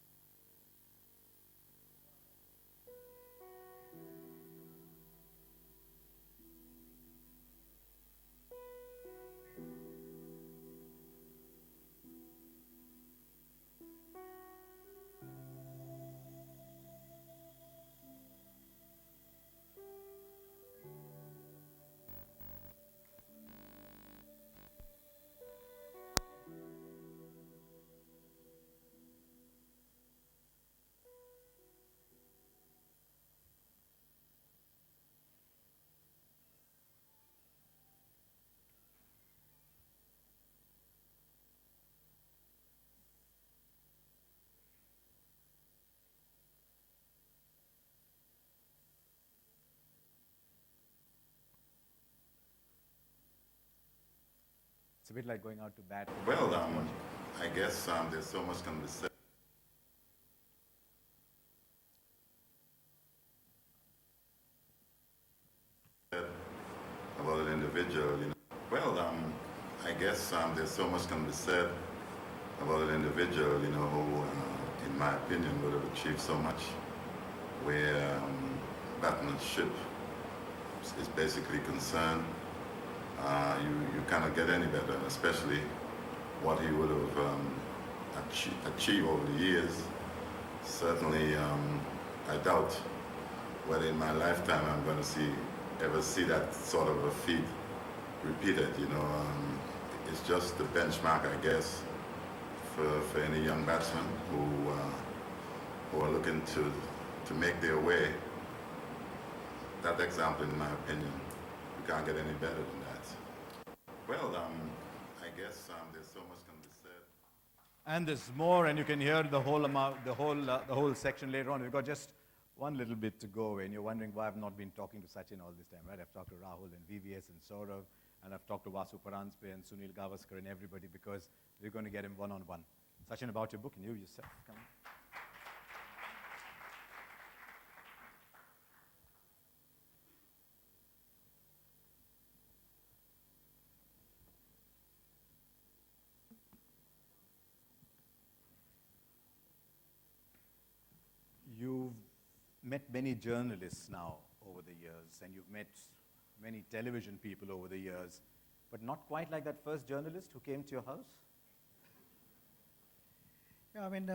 It's a bit like going out to bat. Well, I guess there's so much can be said about an individual, you know. Well, I guess there's so much can be said about an individual, you know, who, in my opinion, would have achieved so much, where batsmanship is basically concerned. You cannot get any better, and especially what he would have achieved over the years. Certainly, I doubt whether in my lifetime I'm going to ever see that sort of a feat repeated. You know, it's just the benchmark, I guess, for any young batsman who are looking to make their way. That example, in my opinion, you can't get any better than that. Well, I guess there's so much can be said. And there's more, and you can hear the whole section later on. We've got just one little bit to go, and you're wondering why I've not been talking to Sachin all this time, right? I've talked to Rahul and VVS and Sourav, and I've talked to Vasu Paranspe and Sunil Gavaskar and everybody, because we're going to get him one-on-one. Sachin, about your book, and you yourself. Come on. You've met many journalists now over the years, and you've met many television people over the years, but not quite like that first journalist who came to your house? Yeah, I mean,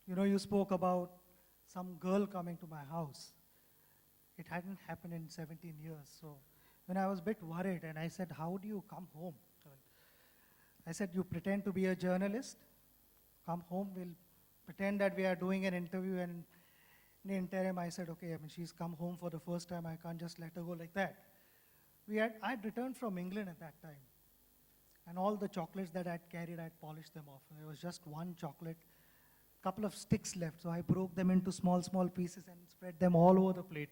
you spoke about some girl coming to my house. It hadn't happened in 17 years. So when I was a bit worried, and I said, how do you come home? I said, you pretend to be a journalist, come home, we'll pretend that we are doing an interview, and in the interim, I said, okay, I mean, she's come home for the first time, I can't just let her go like that. I'd returned from England at that time, and all the chocolates that I'd carried, I'd polished them off. There was just one chocolate, couple of sticks left, so I broke them into small, small pieces and spread them all over the plate.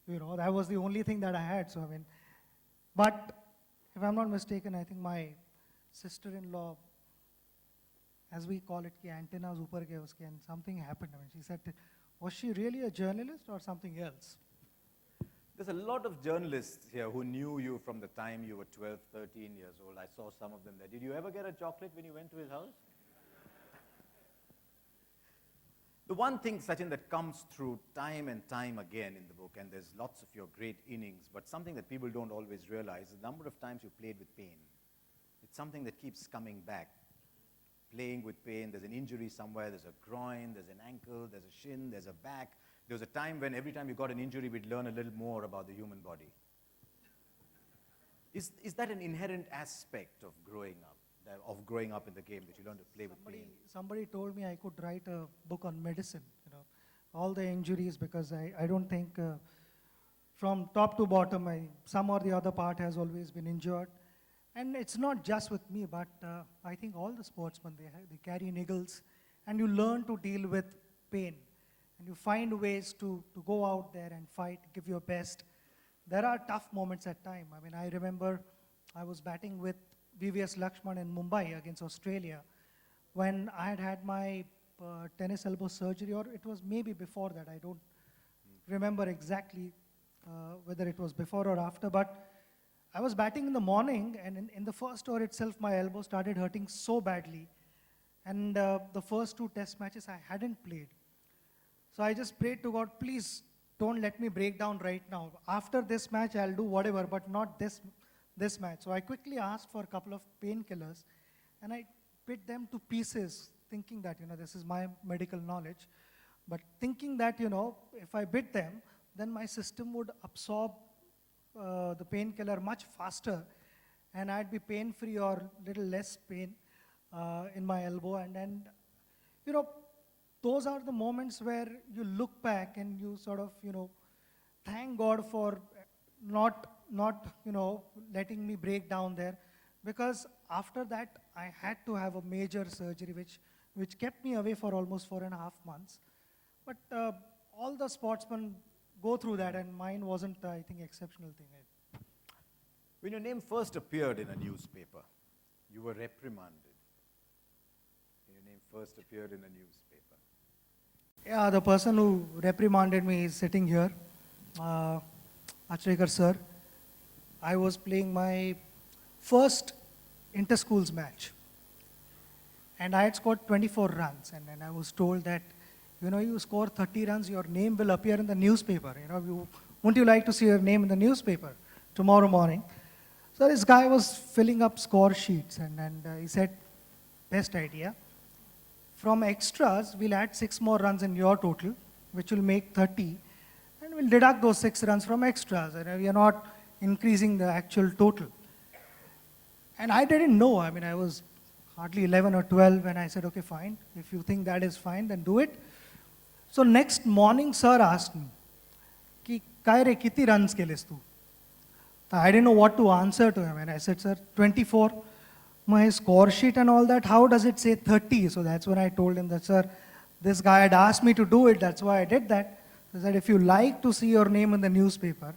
You know, that was the only thing that I had, so I mean, but if I'm not mistaken, I think my sister-in-law, as we call it, ki antennas upar ke uske, and something happened. I mean, she said, was she really a journalist or something else? There's a lot of journalists here who knew you from the time you were 12, 13 years old. I saw some of them there. Did you ever get a chocolate when you went to his house? The one thing, Sachin, that comes through time and time again in the book, and there's lots of your great innings, but something that people don't always realize is the number of times you played with pain. It's something that keeps coming back. Playing with pain, there's an injury somewhere, there's a groin, there's an ankle, there's a shin, there's a back. There was a time when every time you got an injury, we'd learn a little more about the human body. Is that an inherent aspect of growing up? of growing up in the game that you learned to play with pain? Somebody told me I could write a book on medicine, all the injuries, because I don't think from top to bottom, some or the other part has always been injured. And it's not just with me, but I think all the sportsmen, they carry niggles, and you learn to deal with pain. And you find ways to go out there and fight, give your best. There are tough moments at time. I mean, I remember I was batting with VVS Laxman in Mumbai against Australia when I had my tennis elbow surgery, or it was maybe before that. I don't remember exactly whether it was before or after, but I was batting in the morning, and in the first over itself, my elbow started hurting so badly. And the first 2 test matches I hadn't played. So I just prayed to God, please don't let me break down right now. After this match, I'll do whatever, but not this match. So I quickly asked for a couple of painkillers, and I bit them to pieces, thinking that, this is my medical knowledge. But thinking that, if I bit them, then my system would absorb the painkiller much faster, and I'd be pain-free or little less pain in my elbow. And those are the moments where you look back and you sort of, thank God for not letting me break down there, because after that I had to have a major surgery which kept me away for almost 4.5 months. But all the sportsmen go through that, and mine wasn't, I think, exceptional thing. When your name first appeared in a newspaper, you were reprimanded. When your name first appeared in a newspaper. Yeah, the person who reprimanded me is sitting here, Achrekar sir. I was playing my first inter-schools match, and I had scored 24 runs, and then I was told that, you score 30 runs, your name will appear in the newspaper. Wouldn't you like to see your name in the newspaper tomorrow morning? So this guy was filling up score sheets, and he said, best idea. From extras, we'll add 6 more runs in your total, which will make 30, and we'll deduct those 6 runs from extras. And we are not increasing the actual total. And I didn't know. I mean, I was hardly 11 or 12, and I said, okay, fine. If you think that is fine, then do it. So next morning, sir asked me, "Ki kai re kiti runs keles tu?" I didn't know what to answer to him, and I said, sir, 24. My score sheet and all that, how does it say 30? So that's when I told him that, sir, this guy had asked me to do it, that's why I did that. He said, if you like to see your name in the newspaper,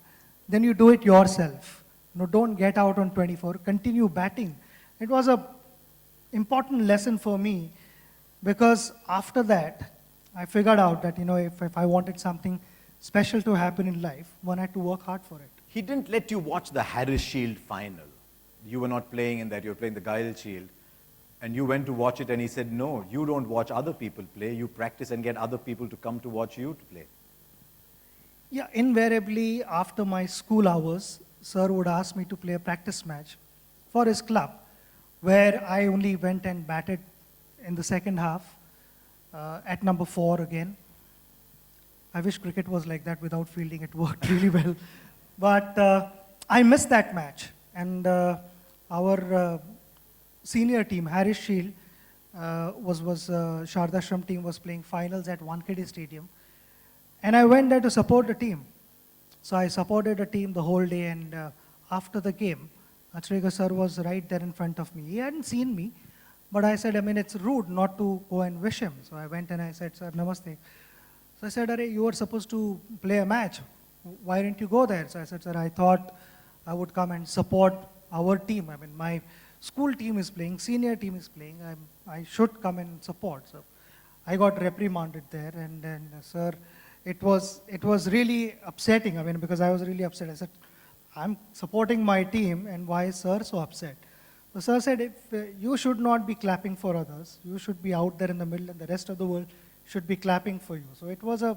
then you do it yourself. Don't get out on 24, continue batting. It was an important lesson for me, because after that, I figured out that, if I wanted something special to happen in life, one had to work hard for it. He didn't let you watch the Harris Shield final. You were not playing in that, you were playing the Guile Shield. And you went to watch it, and he said, no, you don't watch other people play, you practice and get other people to come to watch you to play. Yeah, invariably, after my school hours, sir would ask me to play a practice match for his club, where I only went and batted in the second half at number 4 again. I wish cricket was like that without fielding, it worked really well. But I missed that match, and our senior team, Harris Shield, Shardashram team was playing finals at Wankhede Stadium. And I went there to support the team. So I supported the team the whole day, and after the game, Achrekar sir was right there in front of me. He hadn't seen me, but I said, it's rude not to go and wish him. So I went and I said, sir, namaste. So I said, Arey, you were supposed to play a match. Why didn't you go there? So I said, sir, I thought I would come and support our team. My school team is playing, senior team is playing. I should come and support. So I got reprimanded there, and then, sir, it was really upsetting, because I was really upset. I said, I'm supporting my team, and why is sir so upset? So sir said, you should not be clapping for others. You should be out there in the middle, and the rest of the world should be clapping for you. So it was a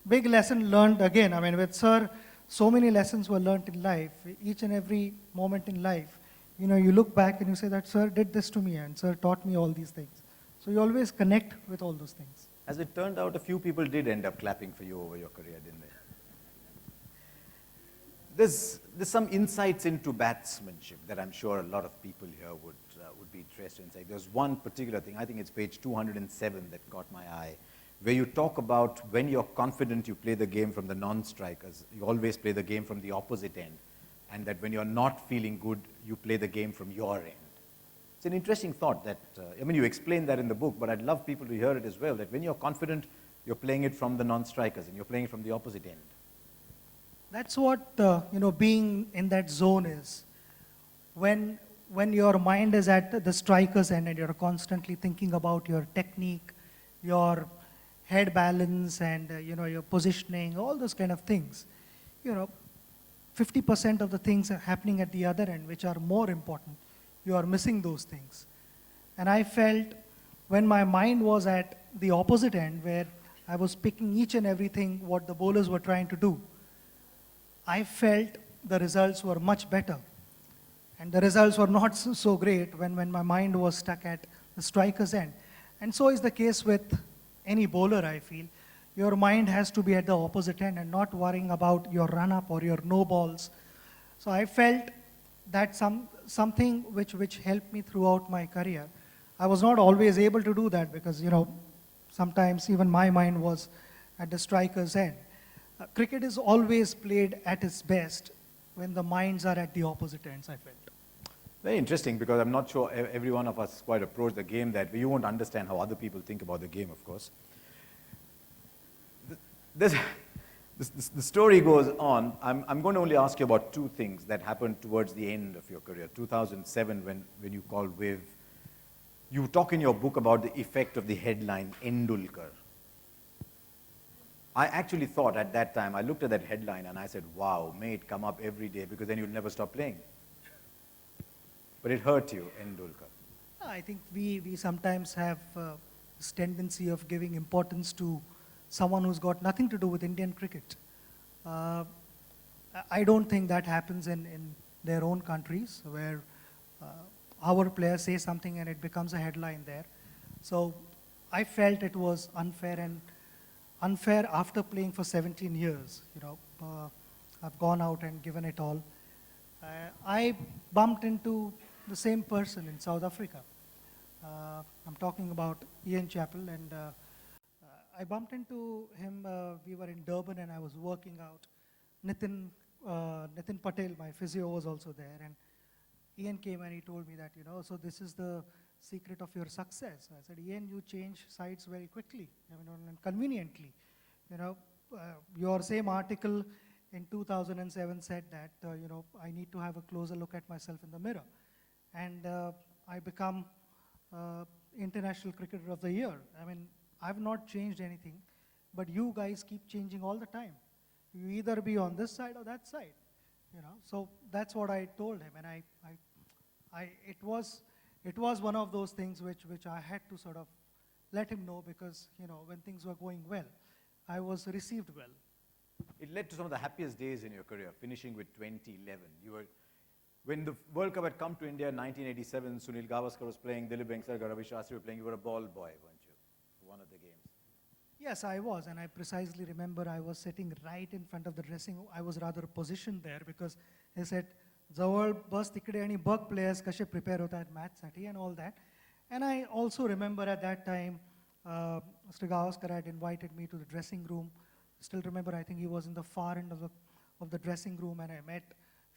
big lesson learned again. With sir, so many lessons were learned in life. Each and every moment in life, you look back and you say that sir did this to me, and sir taught me all these things. So you always connect with all those things. As it turned out, a few people did end up clapping for you over your career, didn't they? There's some insights into batsmanship that I'm sure a lot of people here would be interested in saying. There's one particular thing, I think it's page 207 that caught my eye, where you talk about when you're confident you play the game from the non-strikers. You always play the game from the opposite end. And that when you're not feeling good, you play the game from your end. It's an interesting thought that, you explain that in the book, but I'd love people to hear it as well, that when you're confident, you're playing it from the non-strikers and you're playing it from the opposite end. That's what, being in that zone is. When your mind is at the striker's end and you're constantly thinking about your technique, your head balance and, your positioning, all those kind of things, 50% of the things are happening at the other end, which are more important. You are missing those things. And I felt when my mind was at the opposite end, where I was picking each and everything what the bowlers were trying to do, I felt the results were much better. And the results were not so great when my mind was stuck at the striker's end. And so is the case with any bowler, I feel. Your mind has to be at the opposite end and not worrying about your run-up or your no balls. So I felt that something which helped me throughout my career. I was not always able to do that because, sometimes even my mind was at the striker's end. Cricket is always played at its best when the minds are at the opposite ends, I felt. Very interesting, because I'm not sure every one of us quite approach the game that way. You won't understand how other people think about the game, of course. The story goes on. I'm going to only ask you about two things that happened towards the end of your career. 2007, when you called Viv, you talk in your book about the effect of the headline, Tendulkar. I actually thought at that time, I looked at that headline and I said, wow, may it come up every day, because then you'll never stop playing. But it hurt you, Tendulkar. I think we sometimes have this tendency of giving importance to someone who's got nothing to do with Indian cricket. I don't think that happens in their own countries, where our players say something and it becomes a headline there. So I felt it was unfair after playing for 17 years. I've gone out and given it all. I bumped into the same person in South Africa. I'm talking about Ian Chappell, and I bumped into him. We were in Durban and I was working out. Nitin Patel, my physio, was also there, and Ian came and he told me that, so this is the secret of your success. I said, Ian, you change sides very quickly, and conveniently. Your same article in 2007 said that, I need to have a closer look at myself in the mirror. And I become International Cricketer of the Year. I've not changed anything, but you guys keep changing all the time. You either be on this side or that side, So that's what I told him, and it was one of those things which I had to sort of let him know, because when things were going well, I was received well. It led to some of the happiest days in your career, finishing with 2011. When the World Cup had come to India in 1987, Sunil Gavaskar was playing, Dilip Vengsarkar, Ravi Shastri were playing. You were a ball boy, weren't you, for one of the games? Yes, I was, and I precisely remember I was sitting right in front of the dressing room. I was rather positioned there because he said, "Zawal bus tikde ani bug players kashe prepare hota hai match sati," and all that. And I also remember at that time, Mr. Gavaskar had invited me to the dressing room. Still remember, I think he was in the far end of the dressing room, and I met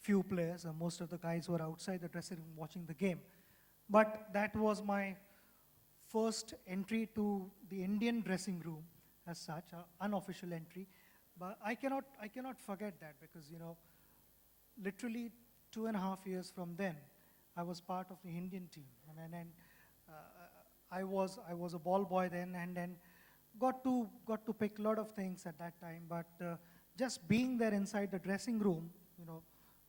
few players. Most of the guys were outside the dressing room watching the game. But that was my first entry to the Indian dressing room as such, unofficial entry. But I cannot forget that, because, literally 2.5 years from then, I was part of the Indian team. And I was a ball boy then, and then got to pick a lot of things at that time. But just being there inside the dressing room,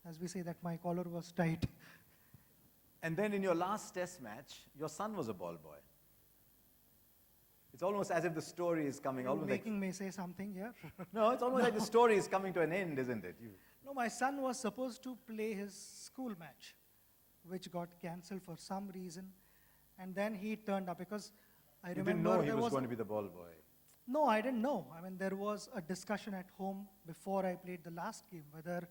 as we say, that my collar was tight. And then in your last test match, your son was a ball boy. It's almost as if the story is coming. You're making me say something here. No, it's almost like the story is coming to an end, isn't it? No, my son was supposed to play his school match, which got cancelled for some reason. And then he turned up, because I remember didn't know he was going to be the ball boy. No, I didn't know. There was a discussion at home before I played the last game, whether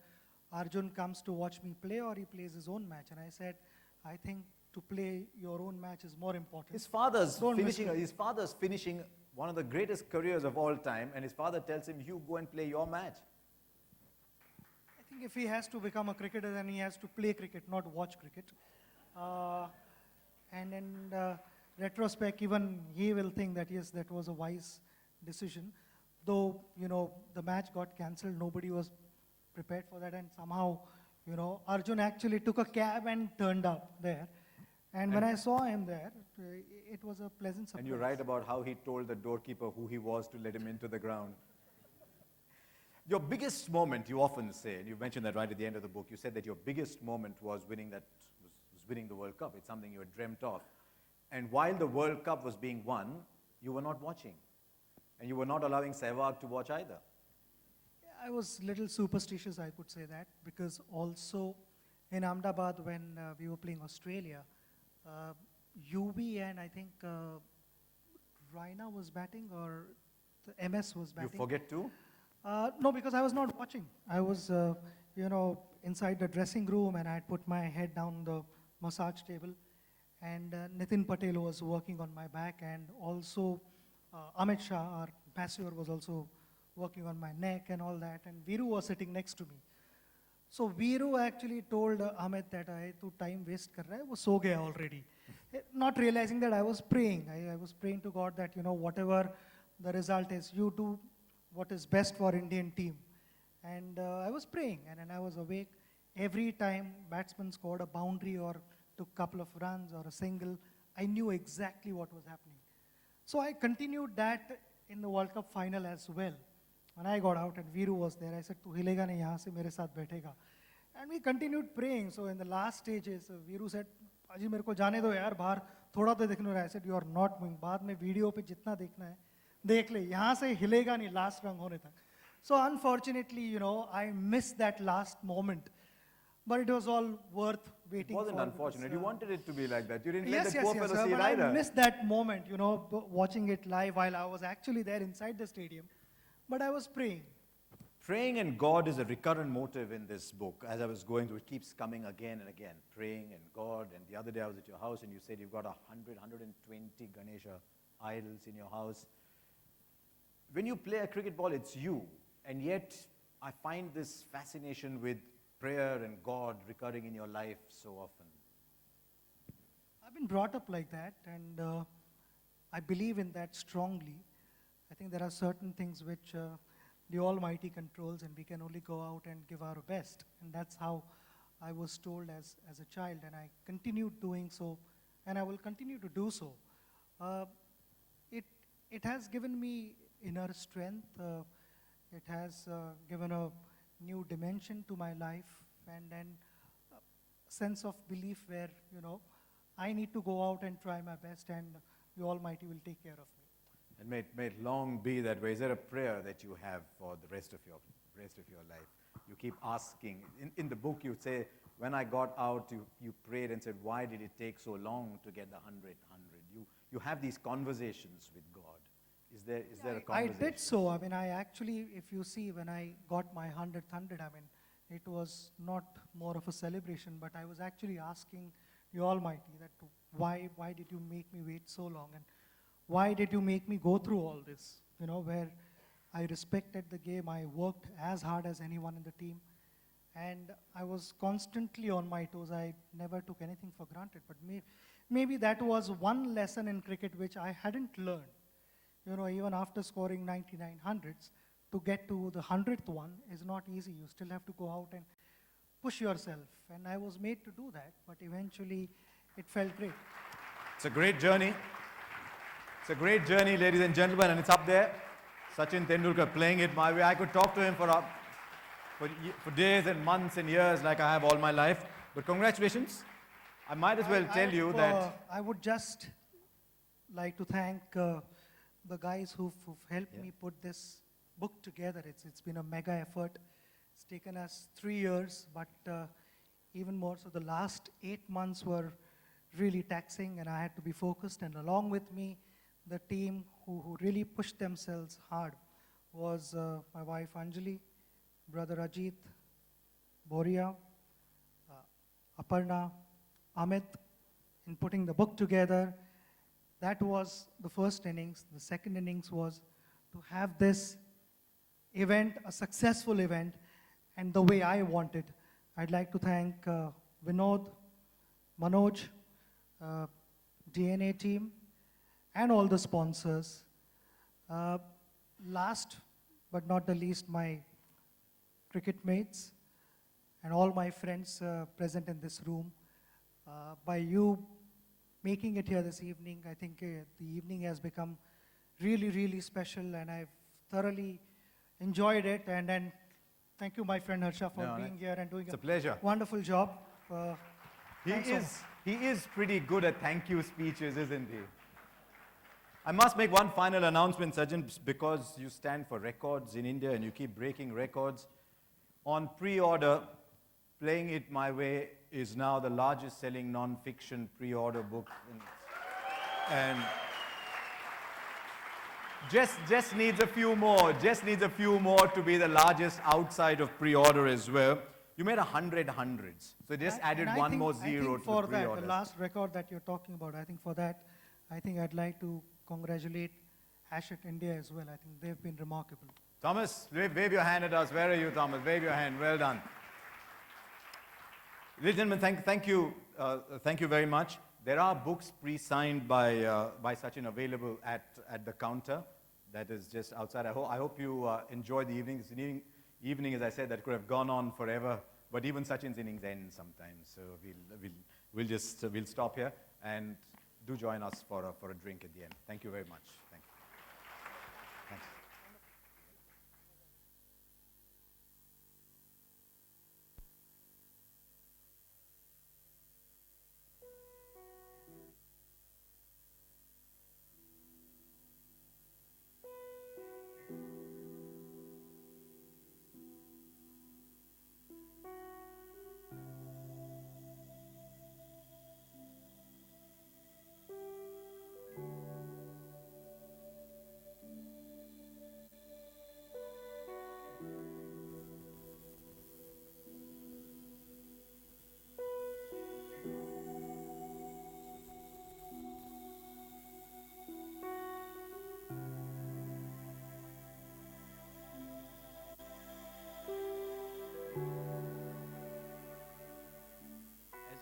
Arjun comes to watch me play or he plays his own match. And I said, I think to play your own match is more important. His father's Don't miss finishing. it. His father's finishing one of the greatest careers of all time, and his father tells him, "You go and play your match." I think if he has to become a cricketer, then he has to play cricket, not watch cricket. Uh, and in retrospect, even he will think that yes, that was a wise decision. Though, the match got cancelled, nobody was prepared for that, and somehow, Arjun actually took a cab and turned up there. And when I saw him there, it was a pleasant surprise. And you write about how he told the doorkeeper who he was to let him into the ground. Your biggest moment, you often say, and you mentioned that right at the end of the book, you said that your biggest moment was winning the World Cup. It's something you had dreamt of. And while the World Cup was being won, you were not watching. And you were not allowing Sehwag to watch either. I was a little superstitious, I could say that, because also in Ahmedabad when we were playing Australia, UV and I think Raina was batting or the MS was batting. You forget too? No, because I was not watching. I was, inside the dressing room and I had put my head down the massage table, and Nitin Patel was working on my back, and also Amit Shah, our masseur, was also working on my neck and all that, and Viru was sitting next to me. So Viru actually told Amit that tu time waste kar raha hai, wo so gaya already. Not realizing that I was praying. I was praying to God that, whatever the result is, you do what is best for Indian team. And I was praying, and then I was awake. Every time batsman scored a boundary or took a couple of runs or a single, I knew exactly what was happening. So I continued that in the World Cup final as well. When I got out and Viru was there, I said, "Tu hilega nahi, yahan se mere saath baithega." And we continued praying. So in the last stages, Viru said, "Aji, mere ko jaane do yaar, bahar thoda to dekhne raha." I said, "You are not moving. Baad mein video pe jitna dekhna hai, dekh le. Yahan se hilega nahi last run hone tak." So unfortunately, I missed that last moment. But it was all worth waiting for. It wasn't unfortunate. You wanted it to be like that. You didn't Yes, let the yes, poor yes, fellow see it but either. I missed that moment, watching it live while I was actually there inside the stadium. But I was praying. Praying and God is a recurrent motive in this book. As I was going through, it keeps coming again and again. Praying and God. And the other day I was at your house and you said you've got 120 Ganesha idols in your house. When you play a cricket ball, it's you. And yet, I find this fascination with prayer and God recurring in your life so often. I've been brought up like that, and I believe in that strongly. I think there are certain things which the Almighty controls, and we can only go out and give our best. And that's how I was told as a child, and I continued doing so, and I will continue to do so. It has given me inner strength. It has given a new dimension to my life, and then a sense of belief where, I need to go out and try my best, and the Almighty will take care of me. And may it long be that way. Is there a prayer that you have for the rest of your life? You keep asking. In the book you say, when I got out, you prayed and said, why did it take so long to get the 100? You have these conversations with God. Is there a conversation? I did so. I actually, if you see, when I got my 100th 100, it was not more of a celebration, but I was actually asking the Almighty that why did you make me wait so long, and why did you make me go through all this? Where I respected the game, I worked as hard as anyone in the team, and I was constantly on my toes. I never took anything for granted, but maybe that was one lesson in cricket which I hadn't learned. Even after scoring 99 hundreds, to get to the 100th one is not easy. You still have to go out and push yourself. And I was made to do that, but eventually it felt great. It's a great journey. It's a great journey, ladies and gentlemen, and it's up there. Sachin Tendulkar playing it my way. I could talk to him for days and months and years like I have all my life. But congratulations. I might as well tell you that... I would just like to thank the guys who've helped me put this book together. It's been a mega effort. It's taken us 3 years, but even more so, the last 8 months were really taxing, and I had to be focused. And along with me, the team who really pushed themselves hard was my wife Anjali, brother Ajit, Boria, Aparna, Amit, in putting the book together. That was the first innings. The second innings was to have this event, a successful event, and the way I wanted. I'd like to thank Vinod, Manoj, DNA team, and all the sponsors. Last but not the least, my cricket mates and all my friends present in this room. By you making it here this evening, I think the evening has become really, really special, and I've thoroughly enjoyed it. And then thank you, my friend Harsha, for being here and doing a pleasure. Wonderful job. He is pretty good at thank you speeches, isn't he? I must make one final announcement, Sachin, because you stand for records in India and you keep breaking records. On pre-order, Playing It My Way is now the largest selling non-fiction pre-order book. And just needs a few more, to be the largest outside of pre-order as well. You made 100 hundreds, so just added one more zero to the pre-order. For that, the last record that you're talking about, I think for that, I'd like to congratulate Hachette India as well. I think they've been remarkable. Thomas, wave your hand at us. Where are you, Thomas? Wave your hand. Well done. Ladies and gentlemen, thank you very much. There are books pre-signed by Sachin available at the counter. That is just outside. I hope you enjoy the evening. It's an evening, as I said, that could have gone on forever. But even Sachin's innings end sometimes. So we'll stop here and do join us for a drink at the end. Thank you very much. Thank you. Thanks.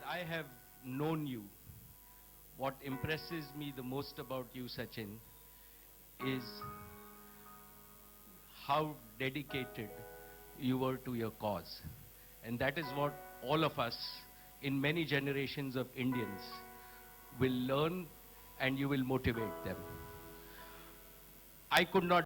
I have known you, what impresses me the most about you, Sachin, is how dedicated you were to your cause. And that is what all of us in many generations of Indians will learn, and you will motivate them. I could not